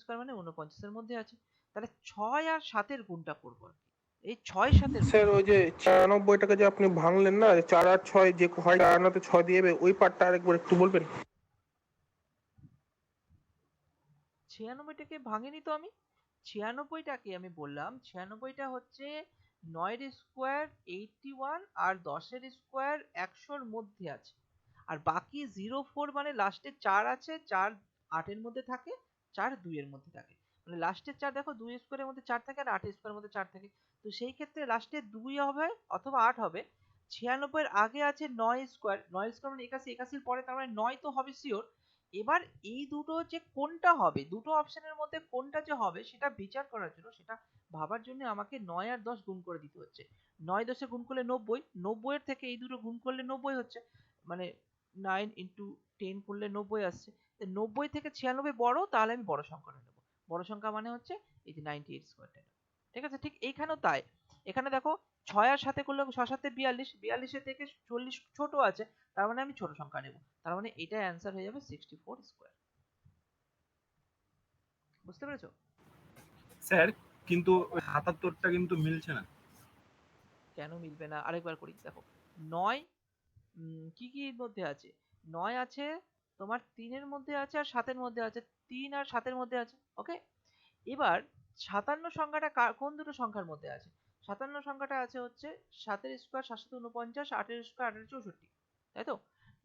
Speaker 1: স্কোয়ার মানে 49 এর মধ্যে আছে। তাহলে 6 আর 7 এর গুণটা করবো আর কি। এই 6 7 এর
Speaker 2: স্যার
Speaker 1: গুণটা
Speaker 2: ওই
Speaker 1: করবো।
Speaker 2: যে 96টাকে যে আপনি ভাঙলেন না, 4 আর 6 যে হয় 4 আনাতে 6 দিয়ে যাবে, ওই পার্টটা আরেকবার একটু বলবেন?
Speaker 1: 96টাকে ভাঙিনি তো আমি। 96টাকে আমি বললাম, 96টা হচ্ছে 9 এর স্কোয়ার 81 আর 10 এর স্কোয়ার 100 এর মধ্যে আছে। আর বাকি 04 মানে লাস্টে 4 আছে, 4 8 এর মধ্যে থাকে, 4 2 এর মধ্যে থাকে। মানে লাস্টের 4 দেখো 2 স্কোয়ারের মধ্যে 4 থাকে আর 8 স্কোয়ারের মধ্যে 4 থাকে। তো সেই ক্ষেত্রে লাস্টে 2 হবে অথবা 8 হবে। 96 এর আগে আছে 9 স্কোয়ার, 9 স্কোয়ার মানে 81, 81 এর পরে তার মানে 9 তো হবে শিওর। এবার এই দুটো যে কোনটা হবে, দুটো অপশনের মধ্যে কোনটা যে হবে সেটা বিচার করার জন্য, সেটা ভাবার জন্য আমাকে 9 আর 10 গুণ করে দিতে হচ্ছে। 9 10 এ গুণ করলে 90, 90 এর থেকে এই দুটো গুণ করলে 90 হচ্ছে, মানে 9 ইন্টু 10 করলে 90 আসছে। 90 থেকে 96 বড়, তাহলে আমি বড় সংখ্যাটা নেব। বড় সংখ্যা মানে হচ্ছে এই যে 98 স্কোয়ারটা। ঠিক আছে, ঠিক এইখানেও তাই। এখানে দেখো 6 আর 7 করলে 6 7 42, 42 এর থেকে 40 ছোট আছে, তার মানে আমি ছোট সংখ্যা নেব। তার মানে এটা অ্যান্সার হয়ে যাবে 64 স্কোয়ার। বুঝতে পেরেছো?
Speaker 4: স্যার, কিন্তু ওই ৭৭টা কিন্তু মিলছে না।
Speaker 1: কেন মিলবে না? আরেকবার করি দেখো। 9 কি কি এর মধ্যে আছে? 9 আছে তোমার 3 এর মধ্যে আছে আর 7 এর মধ্যে আছে। 3 আর 7 এর মধ্যে আছে। ওকে? এবার 57 সংখ্যাটা কোন দুটো সংখ্যার মধ্যে আছে? 57 সংখ্যাটা আছে হচ্ছে 7 এর স্কোয়ার 749, 8 এর স্কোয়ার 864, তাই তো?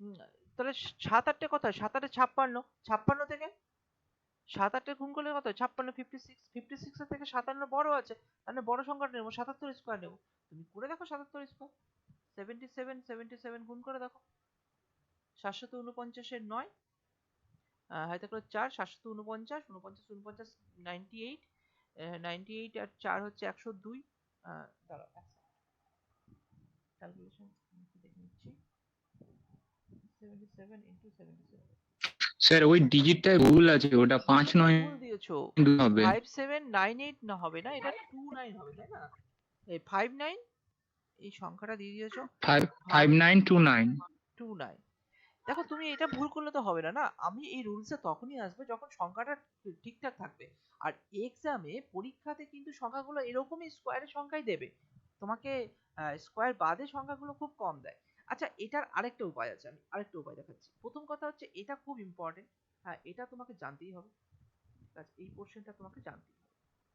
Speaker 1: উম, তাহলে 7 8 কোথায়? 7 8 56, 56 থেকে 7 8 গুণ করলে কত? 56, 56, 56 এর থেকে 57 বড় আছে, তাহলে বড় সংখ্যাটা নেবো, 77 স্কোয়ার নেবো। তুমি করে দেখো 77 স্কোয়ার, 77, 77 গুণ করে দেখো। 749 এর 9, হাতে করে 4, 749, 49, 49, 98, 98 আর 4 হচ্ছে 102। দাঁড়াও ক্যালকুলেশন দেখে নিচ্ছি। 77 ইন্টু 77,
Speaker 3: স্যার ওই ডিজিটটায় ভুল আছে, ওটা 5 9
Speaker 1: ভুল দিয়েছো।
Speaker 3: হবে।
Speaker 1: 5798 না, হবে না, এটা 29 হবে, তাই না? এই 59, এই সংখ্যাটা দিয়ে দিয়েছো।
Speaker 3: 5929।
Speaker 1: 529। দেখো তুমি এটা ভুল করলে তো হবে না, না? আমি এই রুলসে তখনই আসবে যখন সংখ্যাটা ঠিকঠাক থাকবে। আর এক্সামে পরীক্ষাতে কিন্তু সংখ্যাগুলো এরকমই স্কোয়ারের সংখ্যাই দেবে তোমাকে, স্কোয়ার বাদে সংখ্যাগুলো খুব কম দেয়। আচ্ছা, এটার আরেকটা উপায় আছে, আমি আরেকটা উপায় দেখাচ্ছি। প্রথম কথা হচ্ছে এটা খুব ইম্পর্টেন্ট, হ্যাঁ এটা তোমাকে জানতেই হবে। ঠিক আছে, এই কোশ্চেনটা তোমাকে জানতেই হবে।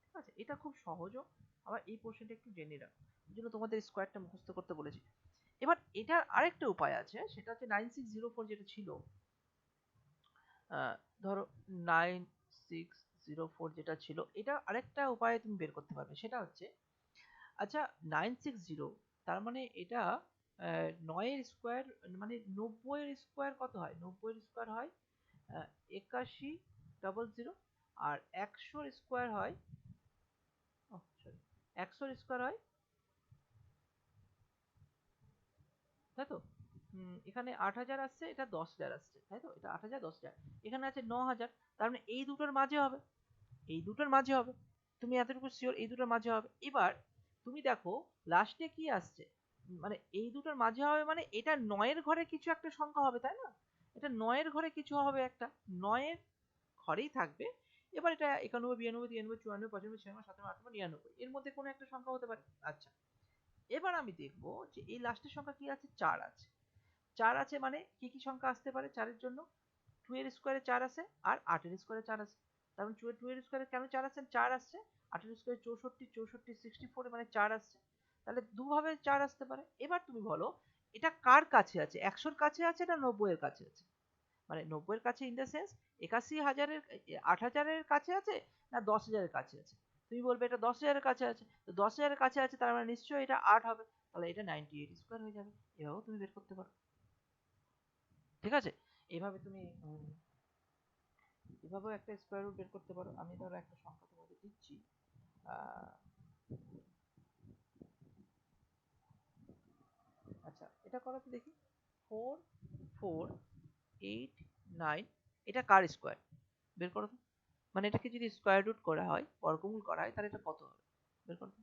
Speaker 1: ঠিক আছে, এটা খুব সহজও, আবার এই কোশ্চেনটা একটু জেনে রাখো, এই জন্য তোমাদের স্কোয়ারটা মুখস্থ করতে বলেছি। এবার এটার আরেকটা উপায় আছে, সেটা হচ্ছে 9604 যেটা ছিল, আহ, ধরো 9604 যেটা ছিল, এটা আরেকটা উপায়ে তুমি বের করতে পারবে। সেটা হচ্ছে, আচ্ছা 960, তার মানে এটা নয়ের স্কোয়ার মানে 90-এর স্কোয়ার কত হয়? 90-এর স্কোয়ার হয় 8100, আর 100-র স্কোয়ার হয়, সরি, 100-র স্কোয়ার হয়, তাই তো? এখানে 8000 আসছে, এটা 10000 আসছে, তাই তো? এটা 8000, 10000, এখানে আছে 9000, তার মানে এই দুটোর মাঝে হবে, এই দুটোর মাঝে হবে, তুমি এতটুকু শিওর এই দুটোর মাঝে হবে। এবার তুমি দেখো লাস্টে কি আসছে, মানে এই দুটোর মাঝে হবে মানে এটা 9-এর ঘরে কিছু একটা সংখ্যা হবে, তাই না? এটা 9-এর ঘরে কিছু হবে, একটা 9-এর ঘরেই থাকবে। এবার এটা 91, 92, 93, 94, 95, 96, 97, 98, 99 এর মধ্যে কোনো একটা সংখ্যা হতে পারে। আচ্ছা, এবার আমি দেখবো যে এই লাস্টের সংখ্যা কি আছে, 4 আছে। 4 আছে মানে কি কি সংখ্যা আসতে পারে 4 এর জন্য? 2 এর স্কোয়ারে 4 আছে, আর 8 এর স্কোয়ারে 4 আছে। তার মানে 2 এর স্কোয়ারে কেন 4 আছে? 4 আসছে, 8 এর স্কোয়ারে 64, 64 64 মানে 4 আসছে। তাহলে দুভাবে 4 আসতে পারে। এবার তুমি বলো এটা কার কাছে আছে, 100 এর কাছে আছে না 90 এর কাছে আছে? মানে 90 এর কাছে ইন দ্য সেন্স 81000-এর 8000-এর কাছে আছে না 10000-এর কাছে আছে? তুমি বলবে এটা 10000-এর কাছে আছে, তো 10000-এর কাছে আছে তার মানে নিশ্চয়ই এটা 8 হবে, তাহলে এটা 98 স্কোয়ার হয়ে যাবে। এভাবেও তুমি বের করতে পারো, ঠিক আছে? এভাবে তুমি এভাবেও একটা স্কোয়ার রুট বের করতে পারো। আমি ধরো একটা সংখ্যা তোমাকে দিচ্ছি, আহ, আচ্ছা এটা করো তো দেখি, 4489, এটা কার স্কোয়ার? বের করো তো। মানে এটাকে যদি স্কোয়ার রুট করা হয়, বর্গমূল করা হয়, তাহলে এটা কত হবে? বের করো তো।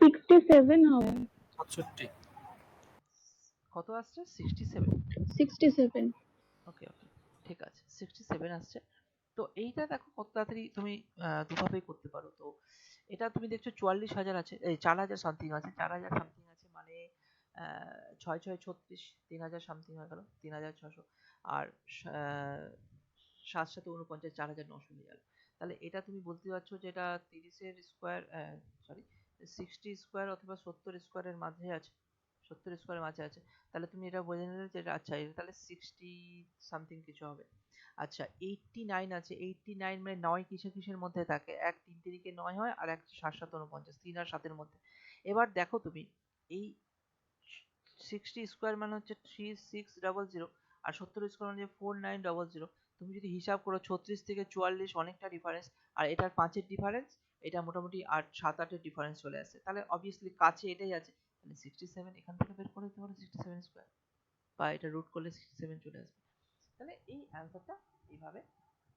Speaker 5: 67 হবে।
Speaker 4: 67।
Speaker 1: কত আসছে? 67।
Speaker 5: 67।
Speaker 1: ওকে ওকে, ঠিক আছে, 67 আসছে। তো এইটা দেখো কত তাড়াতাড়ি তুমি দুভাবেই করতে পারো। তো এটা তুমি দেখছো 44,000 আছে, এই 4000 সামথিং আছে, 4000 সামথিং আছে মানে 6 6 36, 3000 সামথিং হয়ে গেল, 3600, আর 7 7 49, 4900 হয়ে গেল। তাহলে এটা তুমি বলতে পারছো যে এটা 30-এর স্কোয়ার, সরি 60 স্কোয়ার অথবা 70 স্কোয়ারের মাঝে আছে, 70 স্কোয়ারের মাঝে আছে। তাহলে তুমি এটা বোঝা নিলে যে এটা, আচ্ছা এটা তাহলে 60 সামথিং কিছু হবে। আচ্ছা 89 আছে, 89 মানে 9 কিসের মধ্যে থাকে? এক 3 তিরিকে 9 হয়, আর এক 7 7 49, 3 আর 7 এর মধ্যে। এবার দেখো তুমি এই 60 স্কোয়ার মানে হচ্ছে 3600, আর 70 স্কোয়ার মানে 4900। তুমি যদি হিসাব করো 36 থেকে 44 অনেকটা ডিফারেন্স, আর এটার 5-এর ডিফারেন্স, এটা মোটামুটি 8 7 8-এর ডিফারেন্স চলে আসে, তাহলে অবভিয়াসলি কাছে এটাই আছে। তাহলে 67 এখান থেকে বের করে দিতে পারো, 67 স্কোয়ার, বা এটা রুট করলে 67 চলে আসবে। তাহলে এই অ্যান্সারটা এইভাবে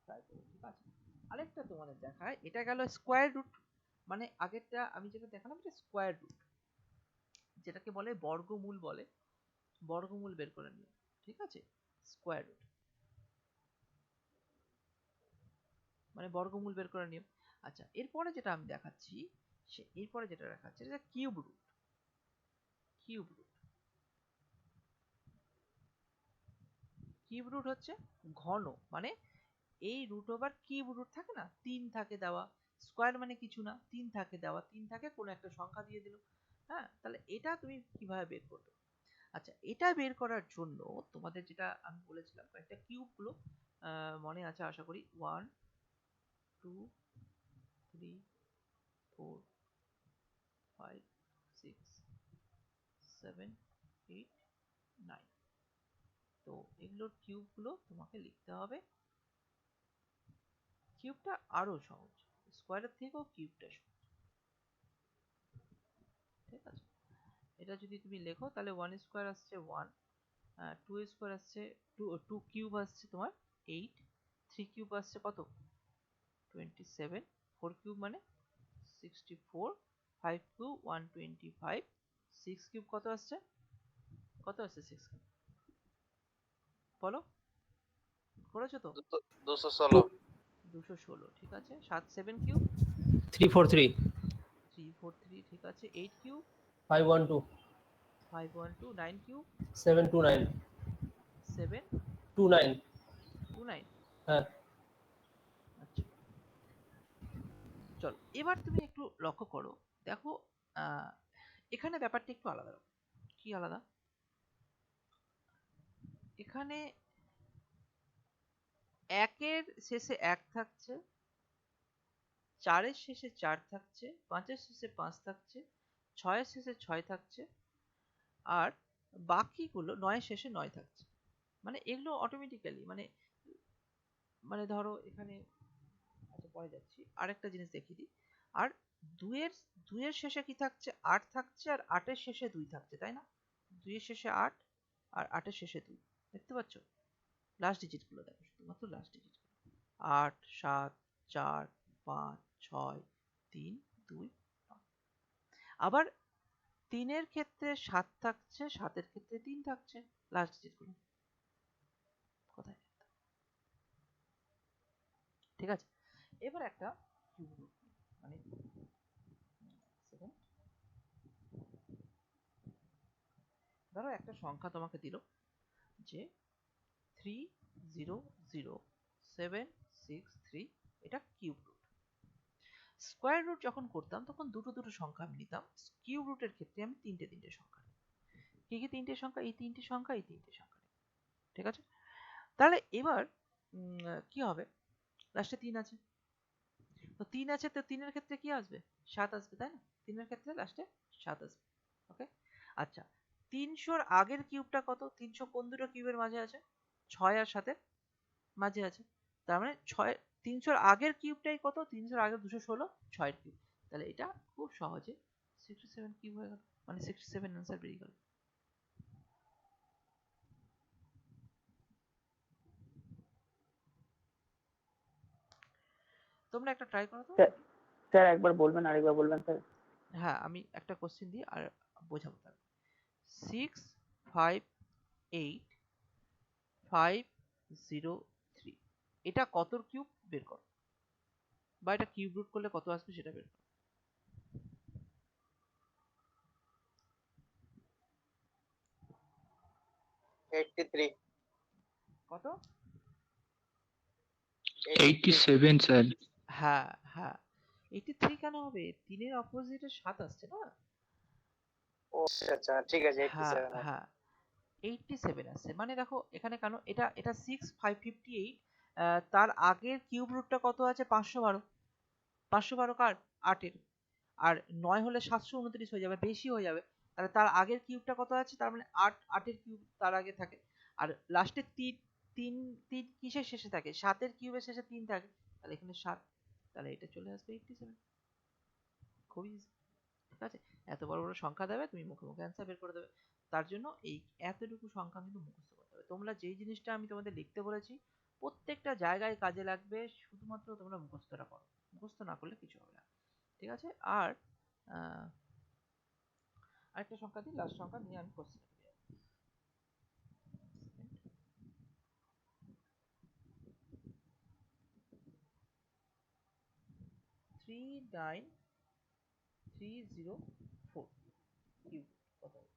Speaker 1: ট্রাই করো, ঠিক আছে? আরেকটা তোমাদের দেখায়, এটা গেল স্কোয়ার রুট, মানে আগেরটা আমি যেটা দেখালাম এটা স্কোয়ার রুট, যেটাকে বলে বর্গমূল বলে, বর্গমূল বের করে নিও, ঠিক আছে? স্কোয়ার রুট মানে বর্গমূল বের করে নিও। আচ্ছা এরপরে যেটা আমি দেখাচ্ছি, এরপরে যেটা দেখাচ্ছি এটা cube root. Cube root, cube root হচ্ছে ঘন, মানে এই রুট ওভার কিউব রুট থাকে না, 3 থাকে দেওয়া, স্কোয়ার মানে কিছু না, 3 থাকে দেওয়া, 3 থাকে কোনো একটা সংখ্যা দিয়ে দিল। হ্যাঁ, তাহলে এটা তুমি কিভাবে বের করবে? আচ্ছা এটা বের করার জন্য তোমাদের যেটা আমি বলেছিলাম কয়েকটা কিউব গুলো মনে আছে আশা করি, 1 2 3 4 5 6 7 8 9। তো এগুলোর কিউব গুলো তোমাকে লিখতে হবে। কিউবটা আরো সহজ, স্কোয়ারের থেকেও কিউবটা সহজ, ঠিক আছে? এটা যদি তুমি লেখো তাহলে 1 স্কোয়ার আসছে 1, 2 স্কোয়ার আসছে 2, 2 কিউব আসছে তোমার 8, 3 কিউব আসছে কত? 27, 4 কিউব মানে 64, 5 কিউব 125, 6 কিউব কত আসছে? কত আসছে 6 কিউব? বলো, করেছো তো?
Speaker 6: 216।
Speaker 1: 216, ঠিক আছে। 7 কিউব
Speaker 7: 343
Speaker 1: 343, ঠিক আছে। 8 কিউব
Speaker 7: 512
Speaker 1: 512, 9 কিউব
Speaker 7: 729
Speaker 1: 7
Speaker 7: 29
Speaker 1: 29।
Speaker 7: হ্যাঁ
Speaker 1: আচ্ছা চলো এবার তুমি একটু লক্ষ্য করো, দেখো আহ, এখানে ব্যাপারটা একটু আলাদা রকম। কি আলাদা? এখানে একের শেষে এক থাকছে, চারের শেষে চার থাকছে, পাঁচের শেষে পাঁচ থাকছে, ছয়ের শেষে ছয় থাকছে, আর বাকিগুলো নয়ের শেষে নয় থাকছে। মানে এগুলো অটোমেটিক্যালি মানে মানে ধরো এখানে, আচ্ছা পরে যাচ্ছি, আরেকটা জিনিস দেখিয়ে দিই। আর দুইয়ের দুইয়ের শেষে কি থাকছে? আট থাকছে, আর আটের শেষে দুই থাকছে, তাই না? দুইয়ের শেষে আট আর আটের শেষে দুই, দেখতে পাচ্ছ? লাস্ট ডিজিট গুলো দেখো, শুধুমাত্র লাস্ট ডিজিট। আট, সাত, চার, পাঁচ, ছয়, তিন, দুই, নয়। আবার তিনের ক্ষেত্রে সাত থাকছে, সাতের ক্ষেত্রে তিন থাকছে, লাস্ট ডিজিট গুলো কোথায়? ঠিক আছে, এবার একটা কিউব রুট, মানে সেকেন্ড, ধরো একটা সংখ্যা তোমাকে দিল যে 3007663, এটা কিউব রুট। স্কোয়ার রুট যখন করতাম তখন দুটো দুটো সংখ্যা আমি নিতাম, কিউব রুটের ক্ষেত্রে আমি তিনটে তিনটে সংখ্যা নিই। কি কি তিনটে সংখ্যা? এই তিনটে সংখ্যা, এই তিনটে সংখ্যা। ঠিক আছে, তাহলে এবার কি হবে? লাস্টে তিন আছে, তো তিন আছে, তো তিনের ক্ষেত্রে কি আসবে? সাত আসবে, তাই না? তিনের ক্ষেত্রে লাস্টে সাত আসবে। ওকে, আচ্ছা, 300-র আগের কিউবটা কত? 300 কোন দুটো কিউবের মাঝে আছে? 6 আর 7-এর মাঝে আছে। তার মানে 300-র আগের কিউবটাই কত? 300-র আগের 216, 6-এর কিউব। তাহলে এটা খুব সহজে 67 কিউব হয়ে গেল, মানে 67 অ্যান্সার বেরিয়ে গেল। তোমরা একটা ট্রাই করো তো।
Speaker 6: স্যার একবার বলবেন, আরেকবার বলবেন স্যার।
Speaker 1: হ্যাঁ, আমি একটা কোশ্চেন দিই আর বোঝাবো। তার 658503, এটা কতর কিউব বের করো, বা এটা কিউব রুট করলে কত আসবে সেটা বের করো।
Speaker 6: 83।
Speaker 1: কত?
Speaker 3: 87 স্যার।
Speaker 1: হ্যাঁ হ্যাঁ, 83 কেন হবে? তিনের অপোজিটে 7 আসছে না?
Speaker 6: ও আচ্ছা, ঠিক আছে,
Speaker 1: হ্যাঁ
Speaker 6: 87।
Speaker 1: হ্যাঁ, 87 আসছে। মানে দেখো এখানে কেন, এটা এটা 6558, তার আগের কিউব রুটটা কত আছে? 512। 512 কার? 8-এর। আর 9 হলে 729 হয়ে যাবে, বেশি হয়ে যাবে। তাহলে তার আগের কিউবটা কত আছে? তার মানে 8, 8-এর কিউব তার আগে থাকে। আর লাস্টে 3, 3 3 কিসের শেষে থাকে? 7-এর কিউবের শেষে 3 থাকে। তাহলে এখানে 7, তাহলে এটা চলে আসবে 87। খুবই easy, ঠিক আছে? এত বড় বড় সংখ্যা দেবে, তুমি মুখে মুখে অ্যান্সার বের করে দেবে। তার জন্য এই এতটুকু সংখ্যা কিন্তু মুখস্থ করতে হবে। তোমরা যেই জিনিসটা আমি তোমাদের লিখতে বলেছি প্রত্যেকটা জায়গায় কাজে লাগবে, শুধুমাত্র তোমরা মুখস্থটা করো। মুখস্থ না করলে কিছু হবে না, ঠিক আছে? আর আরেকটা সংখ্যা দিই, লাস্ট সংখ্যা নিয়ে আমি কোশ্চেন। 39304 কিউব কত হবে?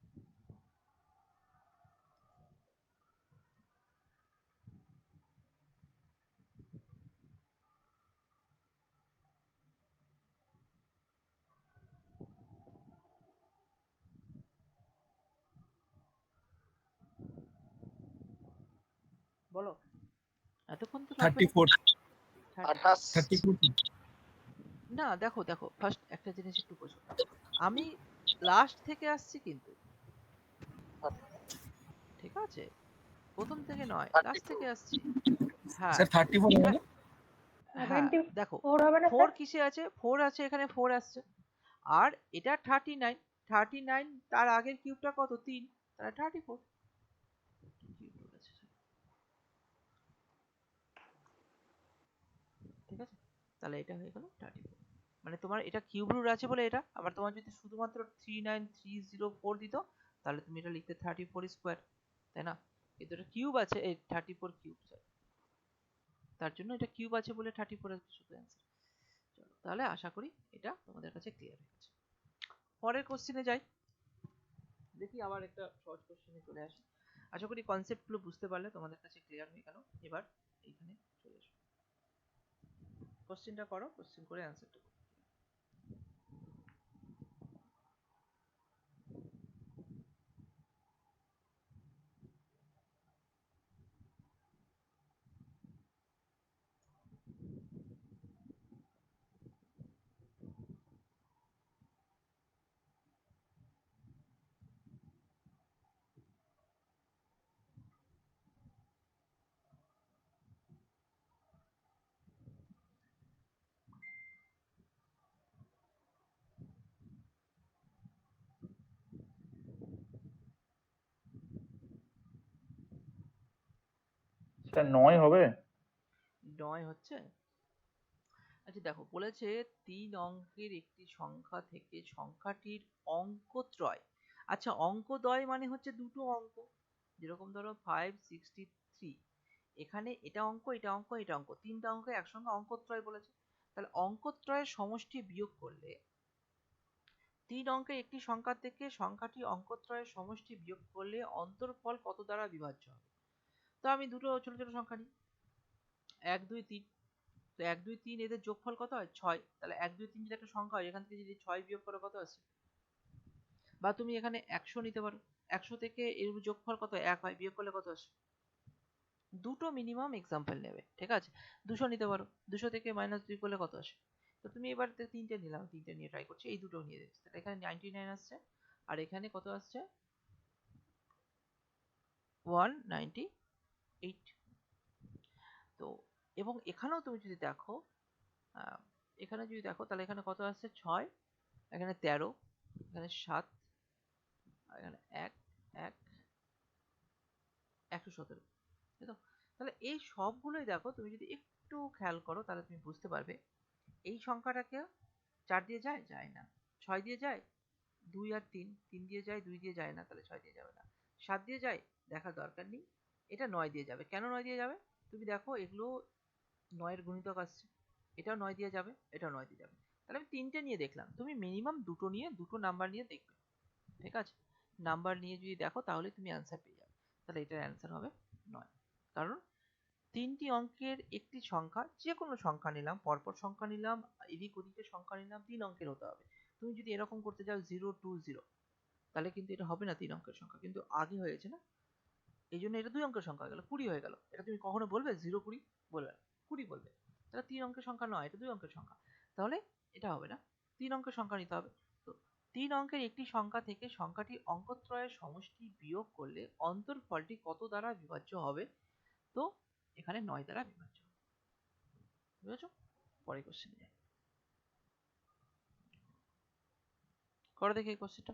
Speaker 1: বলো, এতক্ষণ তো লাগবে না।
Speaker 4: 34।
Speaker 6: 28।
Speaker 4: 34।
Speaker 1: না, দেখো দেখো, ফার্স্ট একটা জিনিস একটু বোঝো, আমি লাস্ট থেকে আসছি কিন্তু, ঠিক আছে? প্রথম থেকে নয়, লাস্ট থেকে আসছি। হ্যাঁ,
Speaker 4: স্যার 34
Speaker 1: এবার
Speaker 4: হবে?
Speaker 1: হ্যাঁ দেখো,
Speaker 5: 74 হবে না
Speaker 1: 4
Speaker 5: স্যার?
Speaker 1: কিসে আছে? 4 আছে এখানে, 4 আসছে। আর এটা 39, 39 তার আগের কিউবটা কত? 3, তাহলে 34 কিউব রুট আছে, ঠিক আছে? তাহলে এটা হয়ে গেল 34। মানে তোমার এটা কিউব রুট আছে বলে এটা, আবার তোমার যদি শুধুমাত্র 39304 দিত তাহলে তুমি এটা লিখতে 34 স্কোয়ার, তাই না? কিন্তু এটা কিউব আছে, এই 34 কিউব, তার জন্য এটা কিউব আছে বলে 34 আসবে শুধু অ্যান্সার। চলো তাহলে আশা করি এটা তোমাদের কাছে ক্লিয়ার হয়ে গেছে। পরের কোশ্চেনে যাই, দেখি আবার একটা সহজ কোশ্চেনে চলে আসি। আশা করি কনসেপ্টগুলো বুঝতে পারলে তোমাদের কাছে ক্লিয়ার হয়ে গেল। এবার এইখানে চলে এসো, কোশ্চেনটা করো, কোশ্চেন করে অ্যান্সারটা করো।
Speaker 8: স্যার 9 হবে?
Speaker 1: 9 হচ্ছে? আচ্ছা দেখো, বলেছে 3 অঙ্কের একটি সংখ্যা থেকে সংখ্যাটির অঙ্কত্রয়। আচ্ছা, অঙ্কদ্বয় মানে হচ্ছে দুটো অঙ্ক, যেরকম ধরো 563, এখানে এটা অঙ্ক, এটা অঙ্ক, এটা অঙ্ক, তিনটা অঙ্ক একসঙ্গে অঙ্কত্রয় বলেছে। তাহলে অঙ্কত্রয়ের সমষ্টি বিয়োগ করলে, 3 অঙ্কের একটি সংখ্যা থেকে সংখ্যাটি অঙ্কত্রয়ের সমষ্টি বিয়োগ করলে অন্তরফল কত দ্বারা বিভাজ্য হবে? তো আমি দুটো ছোট ছোট সংখ্যা নিই, 1 2 3। তো 1 2 3 এদের যোগফল কত হয়? 6। তাহলে 1 2 3 যদি একটা সংখ্যা হয়, এখান থেকে যদি 6 বিয়োগ করো কত আছে? বা তুমি এখানে 100 নিতে পারো, 100 থেকে এর যোগফল কত? 1 হয়, বিয়োগ করলে কত আসে? দুটো মিনিমাম এক্সাম্পল নেবে, ঠিক আছে? 200 নিতে পারো, 200 থেকে -2 করলে কত আসে? তো তুমি এবার তিনটে নিলাম, তিনটে নিয়ে ট্রাই করছি, এই দুটো নিয়ে দেখছি। তাহলে এখানে 99 আসছে, আর এখানে কত আসছে? 198। তো এবং এখানেও তুমি যদি দেখো, এখানে যদি দেখো, তাহলে এখানে কত আসছে? 6, এখানে 13, এখানে 7, আর এখানে 1 1 117, তাই তো? তাহলে এই সবগুলোই দেখো, তুমি যদি একটু খেয়াল করো তাহলে তুমি বুঝতে পারবে এই সংখ্যাটাকে 4 দিয়ে যায়? যায় না। 6 দিয়ে যায়? 2 আর 3, 3 দিয়ে যায়, 2 দিয়ে যায় না, তাহলে 6 দিয়ে যাবে না। 7 দিয়ে যায়? দেখার দরকার নেই। এটা 9 দিয়ে যাবে। কেন 9 দিয়ে যাবে? তুমি দেখো এগুলো 9 এর গুণিতক আসছে, এটাও 9 দিয়ে যাবে, এটাও 9 দিয়ে যাবে। তাহলে আমি তিনটে নিয়ে দেখলাম, তুমি মিনিমাম দুটো নিয়ে, দুটো নাম্বার নিয়ে দেখবে, ঠিক আছে? নাম্বার নিয়ে যদি দেখো তাহলে তুমি অ্যান্সার পেয়ে যাবে। তাহলে এটার অ্যান্সার হবে 9। কারণ তিনটি অঙ্কের একটি সংখ্যা, যে কোনো সংখ্যা নিলাম, পরপর সংখ্যা নিলাম, এদিক ওদিকের সংখ্যা নিলাম, 3 অঙ্কের হতে হবে। তুমি যদি এরকম করতে যাও 0 2 0, তাহলে কিন্তু এটা হবে না 3 অঙ্কের সংখ্যা, কিন্তু আগে হয়েছে না, এই জন্য এটা 2 অঙ্কের সংখ্যা হয়ে গেল, 20 হয়ে গেল। এটা তুমি কখনো বলবে 0 20? বলবে না, 20 বলবে। তাহলে 3 অঙ্কের সংখ্যা নয়, এটা 2 অঙ্কের সংখ্যা, তাহলে এটা হবে না, 3 অঙ্কের সংখ্যা নিতে হবে। তো 3 অঙ্কের একটি সংখ্যা থেকে সংখ্যাটির অঙ্কত্রয়ের সমষ্টি বিয়োগ করলে অন্তরফলটি কত দ্বারা বিভাজ্য হবে? তো এখানে 9 দ্বারা বিভাজ্য। বুঝেছো? পরের কোশ্চেন যাই, করে দেখি এই কোশ্চেনটা।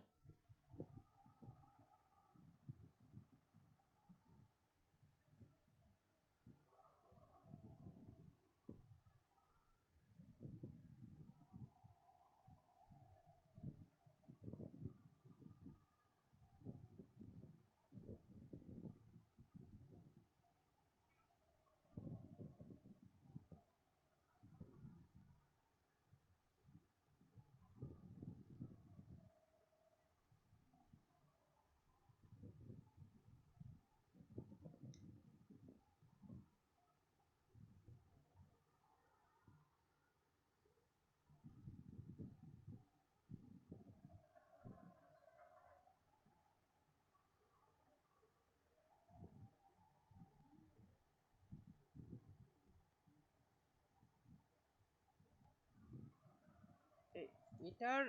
Speaker 1: এটার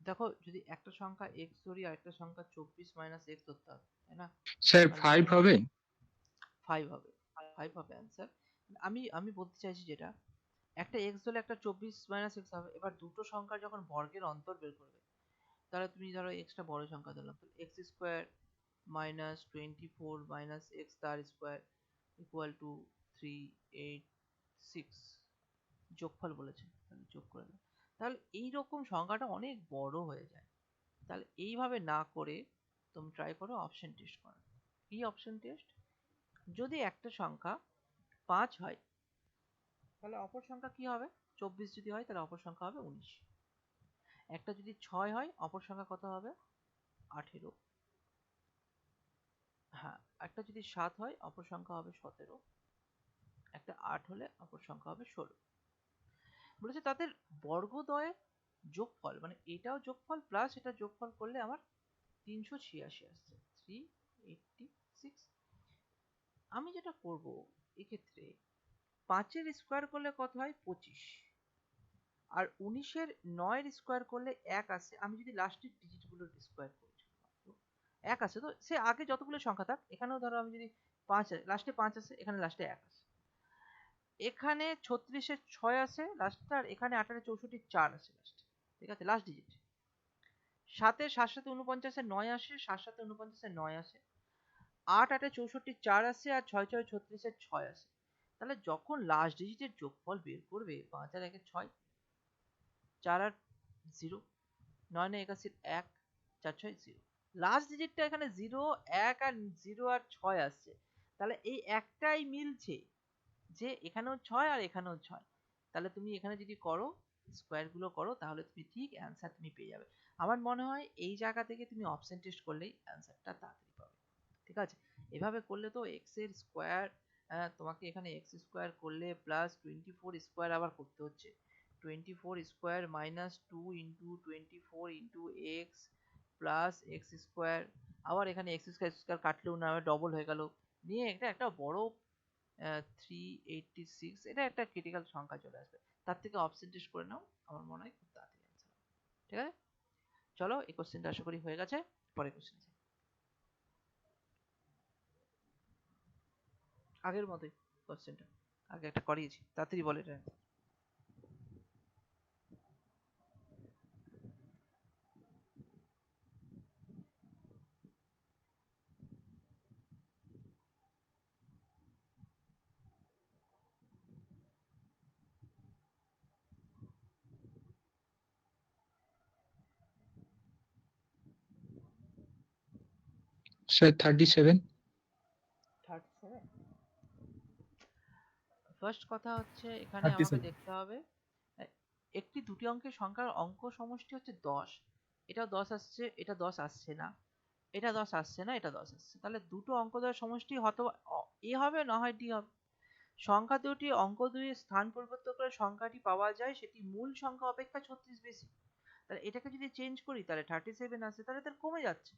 Speaker 1: দেখো, যদি একটা সংখ্যা x ধরি আর একটা সংখ্যা 24 - x ধরতে হবে, তাই না?
Speaker 3: স্যার
Speaker 1: মানে
Speaker 3: 5 হবে?
Speaker 1: 5 হবে, 5 হবে অ্যান্সার। আমি আমি বলতে চাইছি যেটা, একটা x ধরলে একটা 24 - x হবে। এবার দুটো সংখ্যা যখন বর্গের অন্তর বের করবে, তাহলে তুমি ধরো x টা বড় সংখ্যা ধরলাম, তাহলে x square minus 24 minus x তার স্কোয়ার ইকুয়াল টু 386, যোগফল বলেছে, তাহলে যোগ করে দাও। তাহলে এইরকম সংখ্যাটা অনেক বড় হয়ে যায়। তাহলে এইভাবে না করে তুমি ট্রাই করো অপশন টেস্ট করার। কি অপশন টেস্ট? যদি একটা সংখ্যা 5 হয়, তাহলে অপর সংখ্যা কি হবে? 24 যদি হয় তাহলে অপর সংখ্যা হবে 19। একটা যদি 6 হয়, অপর সংখ্যা কত হবে? 18। হ্যাঁ, একটা যদি 7 হয়, অপর সংখ্যা হবে 17। একটা 8 হলে অপর সংখ্যা হবে 16। বলেছে তাদের বর্গদ্বয়ের যোগফল, মানে এটাও যোগফল প্লাস এটা যোগফল করলে আমার 386 আসছে, 386। আমি যেটা করব এক্ষেত্রে, 5-এর স্কোয়ার করলে কত হয়? 25। আর 19-এর 9-এর স্কোয়ার করলে 1 আসে। আমি যদি লাস্টের ডিজিটগুলোর স্কোয়ার করি, 1 আছে, তো সে আগে যতগুলো সংখ্যা থাক, এখানেও ধরো আমি যদি 5 লাস্টে 5 আছে, এখানে লাস্টে 1 আছে, এখানে 36-এ 6 আছে লাস্টে, আর এখানে 18-64 4 আছে লাস্টে, ঠিক আছে? Last digit. 7-এ 7 সাথে 49-এ 9 আসে, 7 সাথে 49-এ 9 আসে। 8 8 64 4 আসছে আর 6 6 36 6 আসছে। তাহলে যখন লাস্ট ডিজিটের যোগফল বের করবে 5 আর 1 6, 4 আর 0, 9 আর 81 1, 4 6 0। লাস্ট ডিজিটটা এখানে 0 1 আর 0 আর 6 আসছে। তাহলে এই একটাই মিলছে যে এখানেও 6 আর এখানেও 6। তাহলে তুমি এখানে যদি করো স্কোয়ার গুলো করো তাহলে তুমি ঠিক অ্যান্সার তুমি পেয়ে যাবে। আমার মনে হয় এই জায়গা থেকে তুমি অপশন টেস্ট করলেই অ্যান্সারটা তাড়াতাড়ি পাবে। ঠিক আছে, এভাবে করলে তো এক্স এর স্কোয়ার, তোমাকে এখানে এক্স স্কোয়ার করলে প্লাস 24 স্কোয়ার আবার করতে হচ্ছে। 24 square minus 2 into 24 into x plus x square, আবার এখানে এক্স স্কোয়ার স্কোয়ার কাটলেও না ডবল হয়ে গেল, নিয়ে এটা একটা বড় 386, এটা একটা ক্রিটিক্যাল সংখ্যা চলে আসবে। তার থেকে অপশন টেস্ট করে নাও, আমার মনে হয় খুব তাড়াতাড়ি অ্যান্সার হবে। ঠিক আছে, চলো এই কোশ্চেনটা আশা করি হয়ে গেছে। পরের কোশ্চেন, আগের মতোই কোশ্চেনটা আগে একটা করিয়েছি, তাড়াতাড়ি বলে এটা।
Speaker 3: স্যার 37।
Speaker 1: 37। ফার্স্ট কথা হচ্ছে এখানে আমাকে
Speaker 4: 37
Speaker 1: দেখতে হবে একটি দুটি অঙ্কের সংখ্যার অঙ্ক সমষ্টি হচ্ছে 10। এটাও 10 আসছে, এটা 10 আসছে না, এটা 10 আসছে না, এটা 10 আসছে। তাহলে দুটো অঙ্ক দ্বয়ের সমষ্টি হয়তো এ হবে না হয় ডি হবে। সংখ্যা দুটি অঙ্ক দুইয়ের স্থান পরিবর্তন করে সংখ্যাটি পাওয়া যায় সেটি মূল সংখ্যা অপেক্ষা 36 বেশি। তাহলে এটাকে যদি চেঞ্জ করি তাহলে 37 আসে, তাহলে তার কমে যাচ্ছে।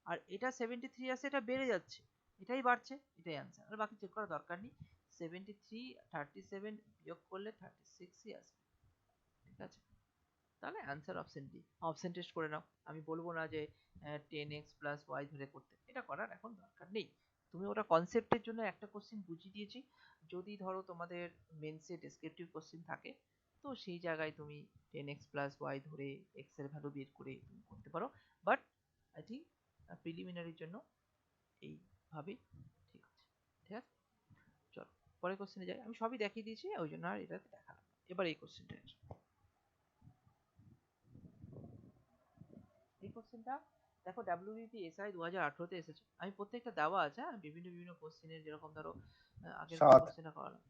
Speaker 1: আর এটা 73 আসে, এটা বেড়ে যাচ্ছে, এটাই বাড়ছে, এটাই অ্যান্সার। আর বাকি চেক করার দরকার নেই। 73 37 বিয়োগ করলে 36ই আসবে। ঠিক আছে, তাহলে answer option D. Option test করে নাও, আমি বলবো না যে 10x প্লাস ওয়াই ধরে করতে, এটা করার এখন দরকার নেই। তুমি ওটা কনসেপ্টের জন্য একটা কোশ্চেন বুঝিয়ে দিয়েছি। যদি ধরো তোমাদের মেন্সে ডেসক্রিপটিভ কোশ্চেন থাকে তো সেই জায়গায় তুমি 10x প্লাস ওয়াই ধরে x এর ভ্যালু বের করে তুমি করতে পারো। বাট আই থিঙ্ক প্রিলিমিনারির জন্য এইভাবেই ঠিক আছে। ঠিক আছে, চলো পরের কোশ্চেনে যাই। আমি সবই দেখিয়ে দিয়েছি ওই জন্য আর এটাতে দেখালাম না। এবার এই কোশ্চেনটা, এই কোশ্চেনটা দেখো WBPSI 2018 তে এসেছে। আমি প্রত্যেকটা দেওয়া আছে, বিভিন্ন বিভিন্ন কোশ্চেনের, যেরকম ধরো আগের কোশ্চেনটা করালাম।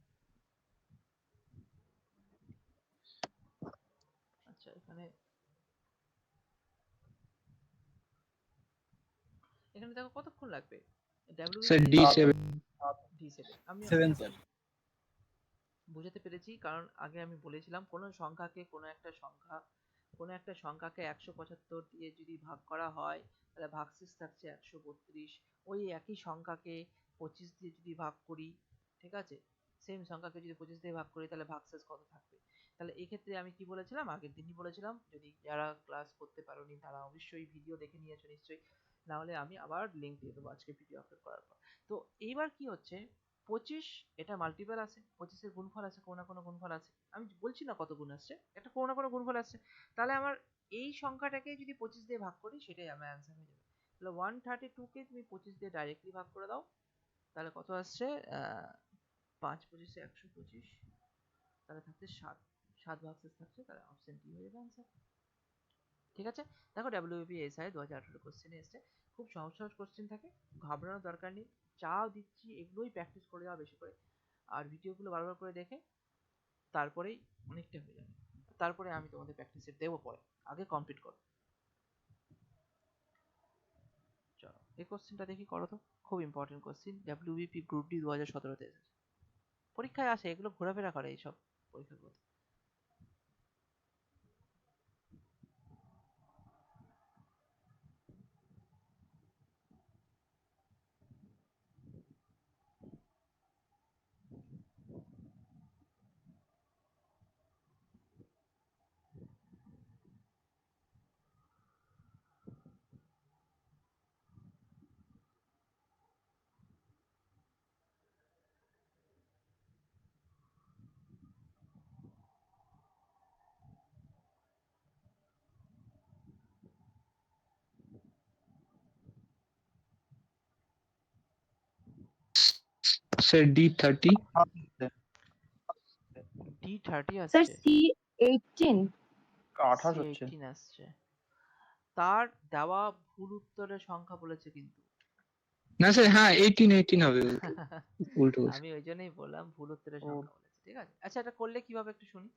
Speaker 1: আচ্ছা, এখানে এখানে দেখো কতক্ষণ লাগবে
Speaker 3: স্যার
Speaker 1: WBPSI
Speaker 3: D7।
Speaker 1: D7। আমি
Speaker 4: 7 স্যার।
Speaker 1: বুঝাতে পেরেছি, কারণ আগে আমি বলেছিলাম কোনো সংখ্যাকে কোনো একটা সংখ্যাকে 175 দিয়ে যদি ভাগ করা হয় তাহলে ভাগশেষ থাকছে 132। ওই একই সংখ্যাকে 25 দিয়ে যদি ভাগ করি, ঠিক আছে, সেম সংখ্যাকে যদি 25 দিয়ে ভাগ করি তাহলে ভাগশেষ কত থাকবে। তাহলে এই ক্ষেত্রে আমি কি বলেছিলাম, আগের দিনই বলেছিলাম, যদি যারা ক্লাস করতে পারোনি তারা অবশ্যই ভিডিও দেখে নিয়েছো নিশ্চয়ই, না হলে আমি আবার লিংক দিয়ে দেবো আজকে ভিডিও আপলোড করার পর। তো এইবার কি হচ্ছে, 25 এটা মাল্টিপল আছে, 25 এর গুণফল আছে, কোনো না কোনো গুণফল আছে, আমি বলছি না কত গুণ আসছে, এটা কোনো না কোনো গুণফল আসছে। তাহলে আমার এই সংখ্যাটাকে যদি 25 দিয়ে ভাগ করি সেটাই আমার অ্যান্সার হয়ে যাবে। তাহলে 132 কে তুমি 25 দিয়ে ডাইরেক্টলি ভাগ করে দাও, তাহলে কত আসছে, 5 25 125, তাহলে থাকছে 7, 7 ভাগশেষ থাকছে, তাহলে অপশন ডি হয়ে যাবে অ্যান্সার। ঠিক আছে, দেখো WBPSI 2018 কোশ্চেনে এসছে, খুব সহজ সহজ কোশ্চেন থাকে, ঘাবড়ানোর দরকার নেই। যাও দিচ্ছি এগুলোই প্র্যাকটিস করে যাওয়া বেশি করে, আর ভিডিওগুলো বারবার করে দেখে তারপরেই অনেকটা হয়ে যাবে। তারপরে আমি তোমাদের প্র্যাকটিসে দেবো পরে, আগে কমপ্লিট করো। চলো এই কোশ্চেনটা দেখি করো তো, খুব important question, WBP group D 2017 তে এসেছে, পরীক্ষায় আসে, এগুলো ঘোরাফেরা করে এইসব পরীক্ষাগুলো।
Speaker 3: স্যার D30
Speaker 1: D30
Speaker 8: স্যার
Speaker 1: আসছে,
Speaker 8: C18
Speaker 1: C18 আসছে। তার দেওয়া ভুল উত্তরের সংখ্যা বলেছে কিন্তু।
Speaker 3: না স্যার, হ্যাঁ 18 হবে, উল্টো বলছি।
Speaker 1: আমি ওই জন্যই বললাম ভুল উত্তরের সংখ্যা বলেছে, ঠিক আছে। আচ্ছা, এটা করলে কিভাবে একটু শুনি।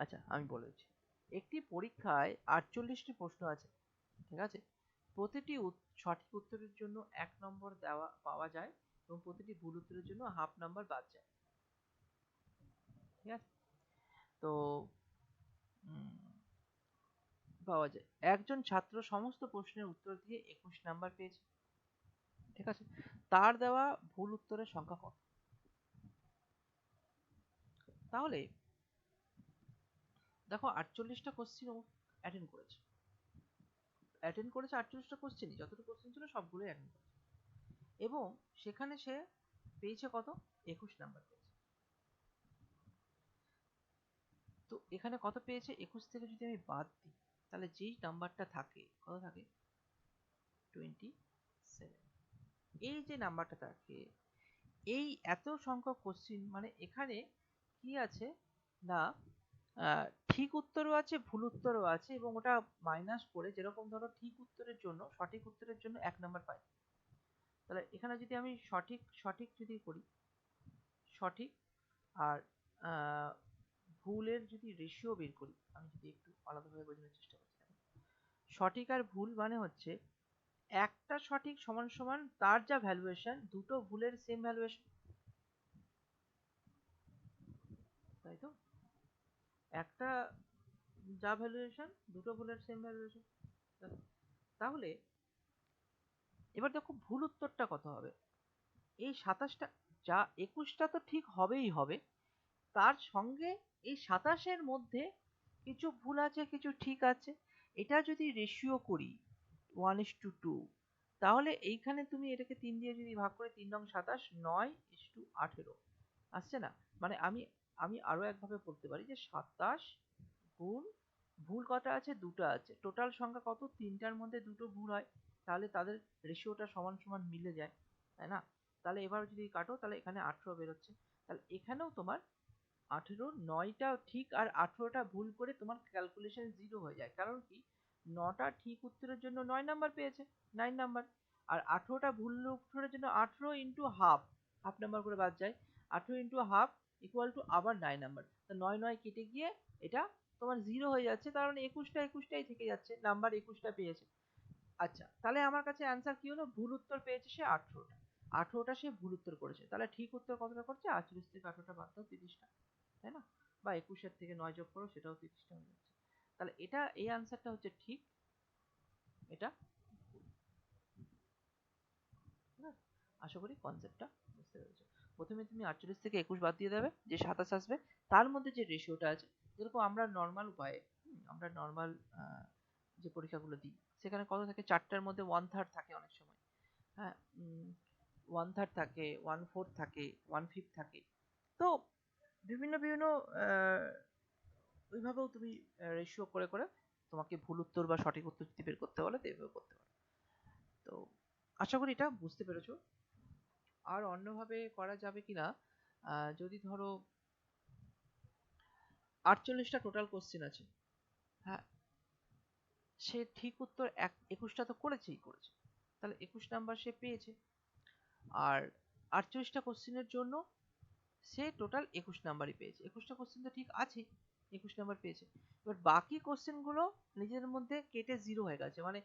Speaker 1: আচ্ছা, আমি বলেছি, একটি পরীক্ষায় 48টি প্রশ্ন আছে, ঠিক আছে। প্রতিটি সঠিক উত্তরের জন্য 1 নম্বর পাওয়া যায় এবং প্রতিটি ভুল উত্তরের জন্য হাফ নাম্বার বাদ যায়, ঠিক আছে। তো পাওয়া যায় একজন ছাত্র সমস্ত প্রশ্নের উত্তর দিয়ে 21 নাম্বার পেয়েছে, ঠিক আছে। তার দেওয়া ভুল উত্তরের সংখ্যা কত? তাহলে দেখো 48টা কোশ্চেন ও অ্যাটেন্ড করেছে 48টা কোশ্চেনই, যতটা কোশ্চেন ছিল সবগুলোই অ্যাটেন্ড করেছে এবং সেখানে সে পেয়েছে কত? 21 নাম্বার পেয়েছে। তো এখানে কত পেয়েছে? 21 থেকে যদি আমি বাদ দিই তাহলে যেই নাম্বারটা থাকে, কত থাকে? 27। এই যে নাম্বারটা থাকে, এই এত সংখ্যক কোশ্চেন, মানে এখানে কি আছে না, ঠিক উত্তরও আছে, ভুল উত্তরও আছে, এবং ওটা মাইনাস করে, যেরকম ধরো ঠিক উত্তরের জন্য, সঠিক উত্তরের জন্য 1 নাম্বার পাই। তাহলে এখানে যদি আমি সঠিক সঠিক যদি করি, সঠিক আর ভুলের যদি রেশিও বের করি, আমি যদি একটু আলাদাভাবে বোঝানোর চেষ্টা করছি। সঠিক আর ভুল মানে হচ্ছে একটা সঠিক সমান সমান তার যা ভ্যালুয়েশন, দুটো ভুলের সেম ভ্যালুয়েশন, তাই তো? একটা যা ভ্যালুয়েশন, দুটো ভুলের সেম ভ্যালুয়েশন। তাহলে এবার দেখো ভুল উত্তরটা কত হবে। এই 27টা, যা 21টা তো ঠিক হবেই হবে, তার সঙ্গে এই 27-এর মধ্যে কিছু ভুল আছে, কিছু ঠিক আছে। এটা যদি রেশিও করি 1:2, তাহলে এইখানে তুমি এটাকে 3 দিয়ে যদি ভাগ করে, 3 নং 27, 9:18 আসছে না? মানে আমি আমি আরো একভাবে বলতে পারি যে 27 গুণ ভুল কটা আছে? দুটো আছে। টোটাল সংখ্যা কত? 3টার মধ্যে দুটো ভুল হয়, তাহলে তাদের রেশিওটা সমান সমান মিলে যায়, তাই না? তাহলে এবার যদি কাটো তাহলে এখানে 18 বেরোচ্ছে। তাহলে এখানেও তোমার 18, 9টা ঠিক আর 18টা ভুল করে তোমার ক্যালকুলেশন 0 হয়ে যায়। কারণ কি? 9টা ঠিক উত্তরের জন্য 9 নাম্বার পেয়েছে, 9 নাম্বার, আর 18টা ভুল উত্তরের জন্য 18 ইন্টু হাফ, হাফ নাম্বার করে বাদ যায়। 18 ইন্টু হাফ ইকুয়াল টু আবার 9 নাম্বার। তো 9 9 কেটে গিয়ে এটা তোমার 0 হয়ে যাচ্ছে, তার মানে 21টাই থেকে যাচ্ছে, নাম্বার 21টা পেয়েছে। আচ্ছা, তাহলে আমার কাছে অ্যান্সার কি হলো? ভুল উত্তর পেয়েছে সে 18টা, 18টা সে ভুল উত্তর করেছে। তাহলে ঠিক উত্তর কতটা করছে? 48 থেকে 18টা বাদ দাও, 30টা, তাই না? বা 21-এর থেকে 9 যোগ করো, সেটাও 30টা হয়ে যাচ্ছে। তাহলে এটা, এই অ্যান্সারটা হচ্ছে ঠিক, এটা ভুল। ঠিক আছে? আশা করি কনসেপ্টটা বুঝতে পেরেছো। প্রথমে তুমি 48 থেকে 21 বাদ দিয়ে দেবে, যে 27 আসবে তার মধ্যে যে রেশিওটা আছে, যেরকম আমরা নর্মাল উপায়ে, আমরা নর্মাল যে পরীক্ষাগুলো দিই সেখানে কত থাকে? 4টার মধ্যে 1/3 থাকে অনেক সময়, হ্যাঁ, 1/3 থাকে, 1/4 থাকে, 1/5 থাকে। তো বিভিন্ন বিভিন্ন ওইভাবেও তুমি রেশিও করে করে তোমাকে ভুল উত্তর বা সঠিক উত্তর যদি বের করতে বলে তো এভাবে করতে পারো। তো আশা করি এটা বুঝতে পেরেছো। আর অন্যভাবে করা যাবে কিনা, যদি ধরো 48টা টোটাল কোশ্চেন আছে, হ্যাঁ, সে ঠিক উত্তর 21টা তো করেছে, তাহলে 21 নাম্বার সে পেয়েছে। আর 48টা কোশ্চেনের জন্য সে টোটাল 21 নাম্বারই পেয়েছে। 21টা কোশ্চেন তো ঠিক আছে, 21 নাম্বার পেয়েছে। এবার বাকি কোশ্চেন গুলো নিজের মধ্যে কেটে 0 হয়ে গেছে। মানে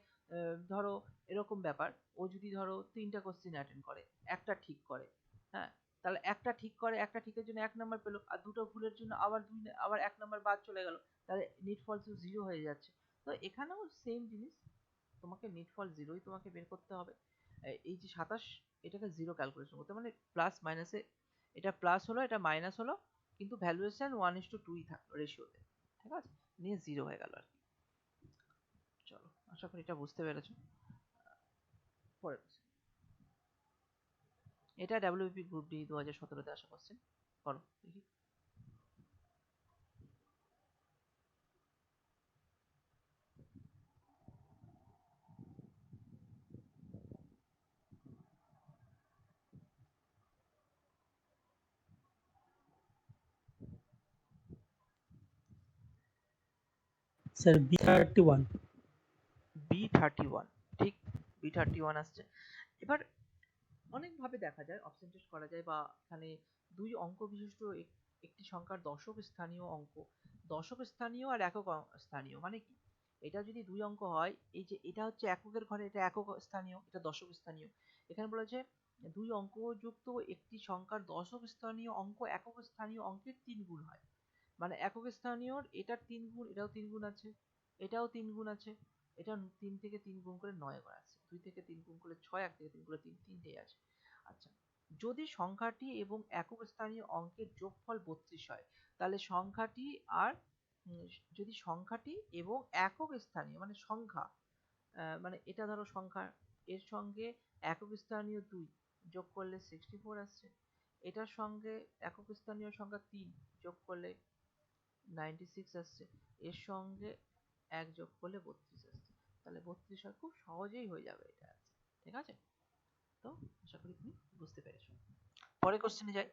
Speaker 1: ধরো এরকম ব্যাপার, ও যদি ধরো 3টা কোশ্চেন অ্যাটেন্ড করে, একটা ঠিক করে, হ্যাঁ, তাহলে একটা ঠিক করে, একটা ঠিকের জন্য 1 নাম্বার পেলো, আর দুটো ভুলের জন্য আবার 1 নাম্বার বাদ চলে গেল, তাহলে নিট ফলস 0 হয়ে যাচ্ছে। তো এখানেও সেম জিনিস, তোমাকে নিট ফল 0ই তোমাকে বের করতে হবে। এই যে 27, এটাকে 0 ক্যালকুলেশন করতে, মানে প্লাস মাইনাসে, এটা প্লাস হলো, এটা মাইনাস হলো, কিন্তু ভ্যালুয়েশন 1:2ই থাকলো রেশিওতে, ঠিক আছে, নিয়ে 0 হয়ে গেল আর কি। চলো, আশা করি এটা বুঝতে পেরেছো। পরের question। এটা ডাব্লিউপি গ্রুপ ডি 2017-তে আসা কোশ্চেন, করো দেখি।
Speaker 8: Sir B31।
Speaker 1: B31, ঠিক, B31 আসছে। এবার অনেকভাবে দেখা যায়, অপশন টেস্ট করা যায়, বা এখানে দুই অঙ্ক বিশিষ্ট একটি সংখ্যার দশক স্থানীয় অঙ্ক, দশক স্থানীয় আর একক স্থানীয় মানে কি, এটা যদি দুই অঙ্ক হয়, এই যে এটা হচ্ছে এককের ঘরে, এটা একক স্থানীয়, এটা দশক স্থানীয়। এখানে বলেছে দুই অঙ্ক যুক্ত একটি সংখ্যার দশক স্থানীয় অঙ্ক একক স্থানীয় অঙ্কের 3 গুণ হয়। মানে একক স্থানীয়র এটার 3 গুণ, এটাও 3 গুণ আছে, এটাও 3 গুণ আছে, এটা 3 থেকে 3 গুণ করে 9 বার আছে, 2 থেকে 3 গুণ করলে 6, 1 থেকে 3 করে 3, তিনটেই আছে। আচ্ছা, যদি সংখ্যাটি এবং একক স্থানীয় অঙ্কের যোগফল 32 হয়, তাহলে সংখ্যাটি আর যদি সংখ্যাটি এবং একক স্থানীয় মানে সংখ্যা, মানে এটা ধরো সংখ্যা, এর সঙ্গে একক স্থানীয় 2 যোগ করলে 64 আসছে, এটার সঙ্গে একক স্থানীয় সংখ্যা 3 যোগ করলে 96 আসছে, এর সঙ্গে 1 যোগ করলে 32 আসছে। তাহলে 32 আর খুব সহজেই হয়ে যাবে এটা আছে। ঠিক আছে, তো আশা করি তুমি বুঝতে পেরেছো। পরের কোশ্চেনে যাই।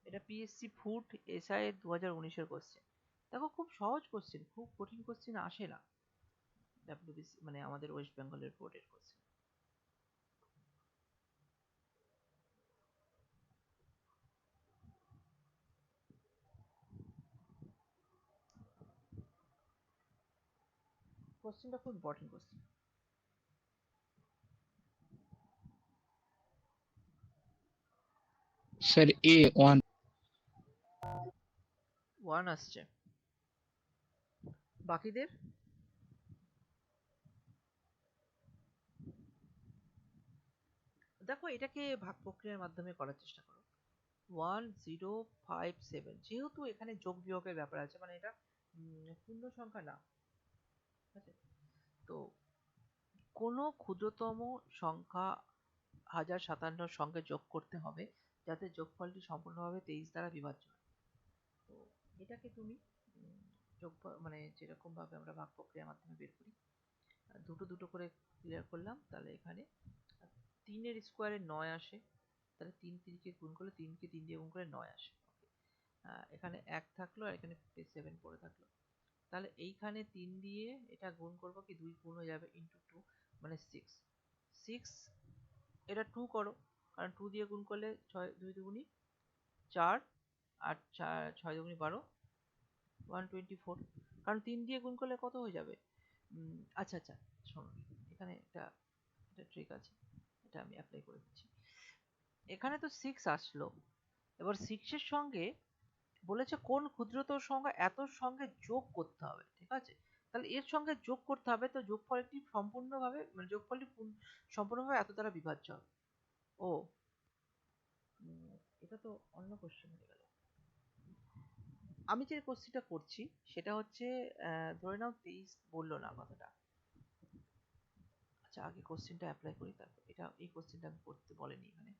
Speaker 1: এটা পিএসসি ফুড এসআই 2019 এর কোশ্চেন। দেখো খুব সহজ কোশ্চেন, খুব কঠিন কোশ্চেন আসে না ডাব্লিউবিসি মানে আমাদের ওয়েস্ট বেঙ্গলের বোর্ডের কোশ্চেন। কোশ্চেনটা খুব ইম্পর্টেন্ট কোশ্চেন।
Speaker 3: Sir A1।
Speaker 1: 1 আসছে, বাকিদের দেখো এটাকে ভাগ প্রক্রিয়ার মাধ্যমে করার চেষ্টা করো। 1057, যেহেতু এখানে যোগ বিয়োগের ব্যাপার আছে, মানে এটা পূর্ণ সংখ্যা না, ঠিক আছে, তো কোনো ক্ষুদ্রতম সংখ্যা 1057 সঙ্গে যোগ করতে হবে যাতে যোগফলটি সম্পূর্ণভাবে 23 দ্বারা বিভাজ্য হয়। তো এটাকে তুমি যোগ মানে যেরকম ভাবে আমরা ভাগ প্রক্রিয়ার মাধ্যমে বের করি, দুটো দুটো করে ক্লিয়ার করলাম, তাহলে এখানে 3 এর স্কোয়ারে 9 আসে, তাহলে 3 3 গুণ করলে 3 কে 3 দিয়ে গুণ করে 9 আসে। এখানে 1 থাকলো আর এখানে 57 পড়ে থাকলো, তাহলে এইখানে 3 দিয়ে এটা গুণ করব কি 2 গুণ হয়ে যাবে ইনটু 2 মানে 6 6, এটা 2 করো, কারণ 2 দিয়ে গুণ করলে 6 2 দুগুণী 4 আর 6 দুগুণী 12 124, কারণ 3 দিয়ে গুণ করলে কত হয়ে যাবে। আচ্ছা আচ্ছা শোনো, এখানে এটা ট্রিক আছে, এটা আমি অ্যাপ্লাই করে দিচ্ছি। এখানে তো 6 আসলো, এবার 6 এর সঙ্গে বলেছে কোন ক্ষুদ্রতর সংখ্যা এত সঙ্গে যোগ করতে হবে, ঠিক আছে, তাহলে এর সঙ্গে যোগ করতে হবে, তো যোগফলটি সম্পূর্ণভাবে মানে যোগফলটি সম্পূর্ণভাবে এত দ্বারা বিভাজ্য হবে। ও এটা তো অন্য কোশ্চেন হয়ে গেল। আমি যে কোশ্চেনটা করছি সেটা হচ্ছে ধরে নাও 23 বললো না কথাটা। আচ্ছা আগে কোশ্চেনটা অ্যাপ্লাই করি, তারপর এটা এই কোশ্চেনটা আমি করতে বলেনি এখানে।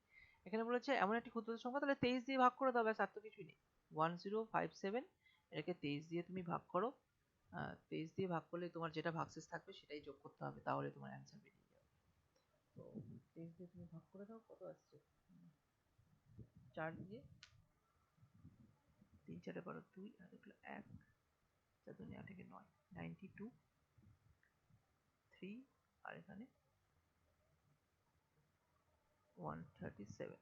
Speaker 1: এখানে বলেছে এমন একটি ক্ষুদ্রতর সংখ্যা, তাহলে 23 দিয়ে ভাগ করে দাও, ব্যাস, আর তো কিছুই নেই। 1057 এটাকে 23 দিয়ে তুমি ভাগ করো, 23 দিয়ে ভাগ করলে তোমার যেটা ভাগশেষ থাকবে সেটাই যোগ করতে হবে, তাহলে তোমার অ্যান্সার বেরিয়ে যাবে। তো 23 দিয়ে তুমি ভাগ করে দাও, কত আসছে, 4 দিয়ে 3 4 12 2 আর দেখলো 1 4 2 8 থেকে 9 92 3 আর এখানে 137,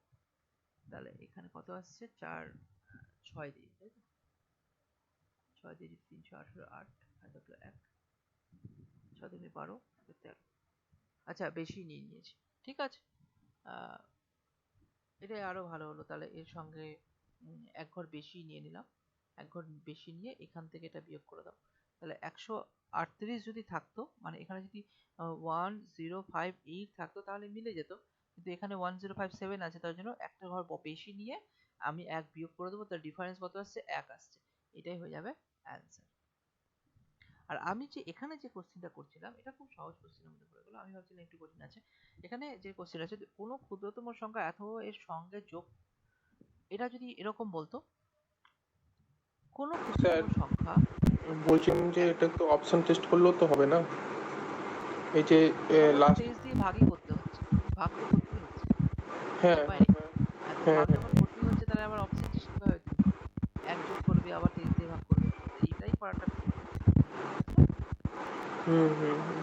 Speaker 1: তাহলে এখানে কত আসছে 4 6 দিয়ে, তাই তো 6 দিয়ে 318 8 আর দেখলো 1 6 দুগুণে 12 13। আচ্ছা বেশি নিয়ে নিয়েছি, ঠিক আছে, এটাই আরো ভালো হলো, তাহলে এর সঙ্গে এক ঘর বেশি নিয়ে নিলাম, এক ঘর বেশি নিয়ে এখান থেকে এটা বিয়োগ করে দাও, তাহলে 138 যদি থাকতো, মানে এখানে যদি 1058 থাকতো তাহলে মিলে যেত, কিন্তু এখানে 1057 আছে, তার জন্য একটা ঘর বেশি নিয়ে আমি এক বিয়োগ করে দেবো, তার ডিফারেন্স কত আসছে 1 আসছে, এটাই হয়ে যাবে অ্যান্সার। আর আমি যে এখানে যে কোশ্চেনটা করছিলাম এটা খুব সহজ কোশ্চেনের মধ্যে পড়ে গেল, আমি ভাবছিলাম একটু কঠিন আছে। এখানে যে কোশ্চেন আছে কোনো ক্ষুদ্রতম সংখ্যা এত এর সঙ্গে যোগ, এটা যদি এরকম বলতো কোনো ক্ষুদ্রতম সংখ্যা
Speaker 2: বলছিলাম যে এটা তো অপশন টেস্ট করলেও তো হবে না, এই যে লাস্ট।
Speaker 1: টেস্ট দিয়ে ভাগই করতে হচ্ছে, ভাগ তো করতেই হচ্ছে,
Speaker 2: হ্যাঁ
Speaker 1: উপায় নেই।
Speaker 2: হ্যাঁ
Speaker 1: আর তো
Speaker 2: হ্যাঁ
Speaker 1: ভাগ
Speaker 2: হ্যাঁ
Speaker 1: যখন করতেই হচ্ছে তাহলে আবার অপশন টেস্ট কিভাবে দিবে? এক যোগ করবে আবার টেস্ট দিয়ে ভাগ করবে, তো এইটাই করাটা বেশি হচ্ছে।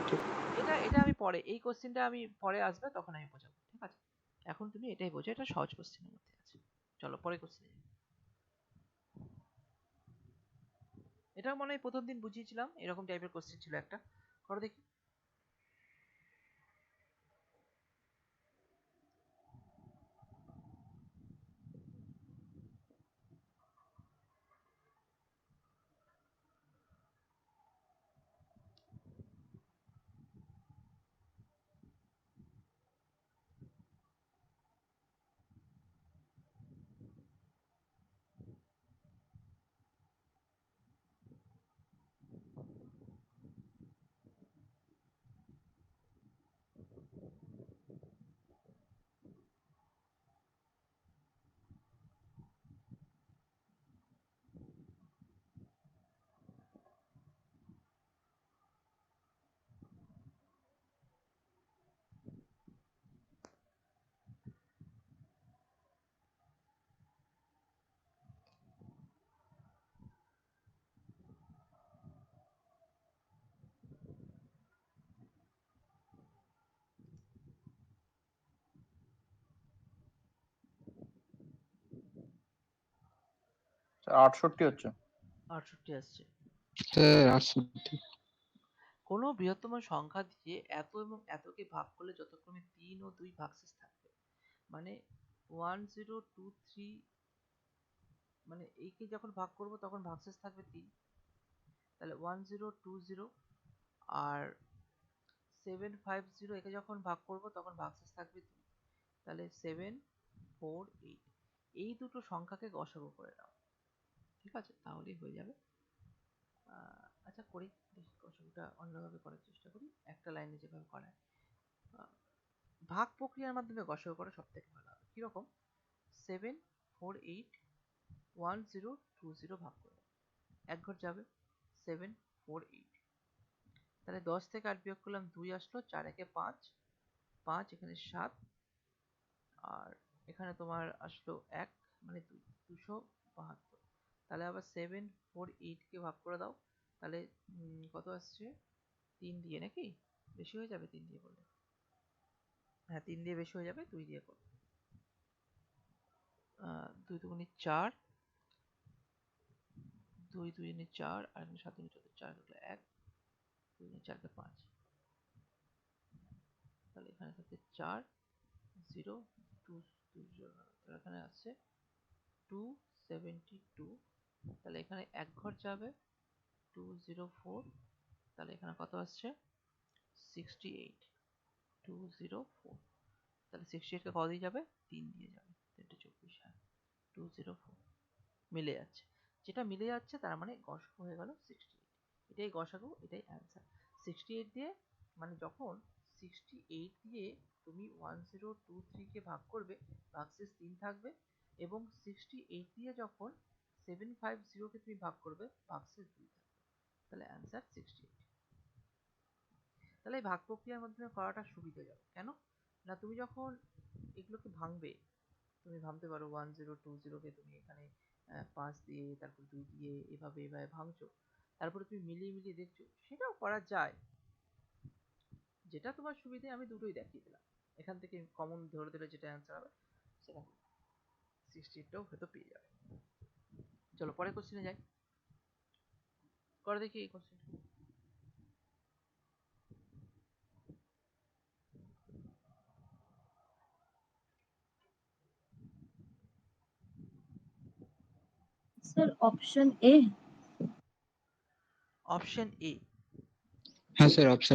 Speaker 2: ঠিক।
Speaker 1: এটা এটা আমি পরে, এই কোশ্চেনটা আমি পরে আসবে তখন আমি বোঝাবো, ঠিক আছে? এখন তুমি এটাই বোঝো, এটা সহজ কোশ্চেনের মধ্যে আছে। চলো পরে কোশ্চেন। এটা মনে হয় প্রথম দিন বুঝিয়েছিলাম, এরকম টাইপের কোশ্চেন ছিল একটা, করো দেখি।
Speaker 8: স্যার 68 হচ্ছে।
Speaker 1: 68 আসছে।
Speaker 3: স্যার 68।
Speaker 1: কোনো বৃহত্তম সংখ্যা দিয়ে এত এবং এতকে ভাগ করলে যথাক্রমে 3 ও 2 ভাগশেষ থাকবে, মানে 1 0 2 3, মানে এইকে যখন ভাগ করব তখন ভাগশেষ থাকবে 3, তাহলে 1 0 2 0, আর 7 5 0 একে যখন ভাগ করব তখন ভাগশেষ থাকবে 2, তাহলে 7 4 8, এই দুটো সংখ্যাকে গসাগু করে নাও, ঠিক আছে? তাহলেই হয়ে যাবে। আচ্ছা করি দেখি, গসাগুটা অন্যভাবে করার চেষ্টা করি, একটা লাইনে যেভাবে করায়। ভাগ প্রক্রিয়ার মাধ্যমে গসাগু করা সব থেকে ভালো হবে। কিরকম? 7 4 8 1 0 2 0 ভাগ করে এক ঘর যাবে 7 4 8, তাহলে 10 থেকে 8 বিয়োগ করলাম 2 আসলো, 4 একে 5, 5 এখানে 7, আর এখানে তোমার আসলো 1, মানে 2, 272। তাহলে আবার 7 4 8 কে ভাগ করে দাও, তাহলে কত আসছে? 3 দিয়ে নাকি বেশি হয়ে যাবে? 3 দিয়ে করলে, হ্যাঁ 3 দিয়ে বেশি হয়ে যাবে, 2 দিয়ে করো। 2 দুগুণে 4, 2 দুগুণে 4, আর এখানে 7 দুগুণে 14, 4 দুগুণে 1, 2 দুগুণে 4 কে 5, তাহলে এখানে থাকে 4 0 2 2 0, তাহলে এখানে আছে 272, তাহলে এখানে এক ঘর যাবে 204, তাহলে এখানে কত আসছে? 68 204, তাহলে 68 কে কত দিয়ে যাবে? 3 দিয়ে যাবে, 24, হ্যাঁ 204 মিলে যাচ্ছে। যেটা মিলে যাচ্ছে তার মানে গসাগু হয়ে গেল 68, এটাই গসাগু, এটাই অ্যান্সার। 68 দিয়ে, মানে যখন 68 দিয়ে তুমি 1023 কে ভাগ করবে, ভাগশেষ 3 থাকবে, এবং 68 দিয়ে যখন 750 কে তুমি ভাগ করবে, ভাগশেষ 2 থাকবে, তাহলে অ্যান্সার 68। তাহলে এই ভাগ প্রক্রিয়ার মাধ্যমে করাটা সুবিধাজনক। কেন না, তুমি যখন এগুলোকে ভাঙবে, তুমি ভাবতে পারো 1 0 2 0 কে তুমি এখানে 5 দিয়ে, তারপর 2 দিয়ে, এভাবে এভাবে ভাঙছো, তারপরে তুমি মিলিয়ে মিলিয়ে দেখছো, সেটাও করা যায়। যেটা তোমার সুবিধে আমি দুটোই দেখিয়ে দিলাম, এখান থেকে কমন ধরে ধরে যেটা অ্যান্সার হবে সেটা 68টাও হয়তো পেয়ে যাবে। চলো পরে কোশ্চেনে যাই, করে দেখি এই question.
Speaker 5: Sir, option A.
Speaker 1: Option A,
Speaker 3: হ্যাঁ স্যার অপশন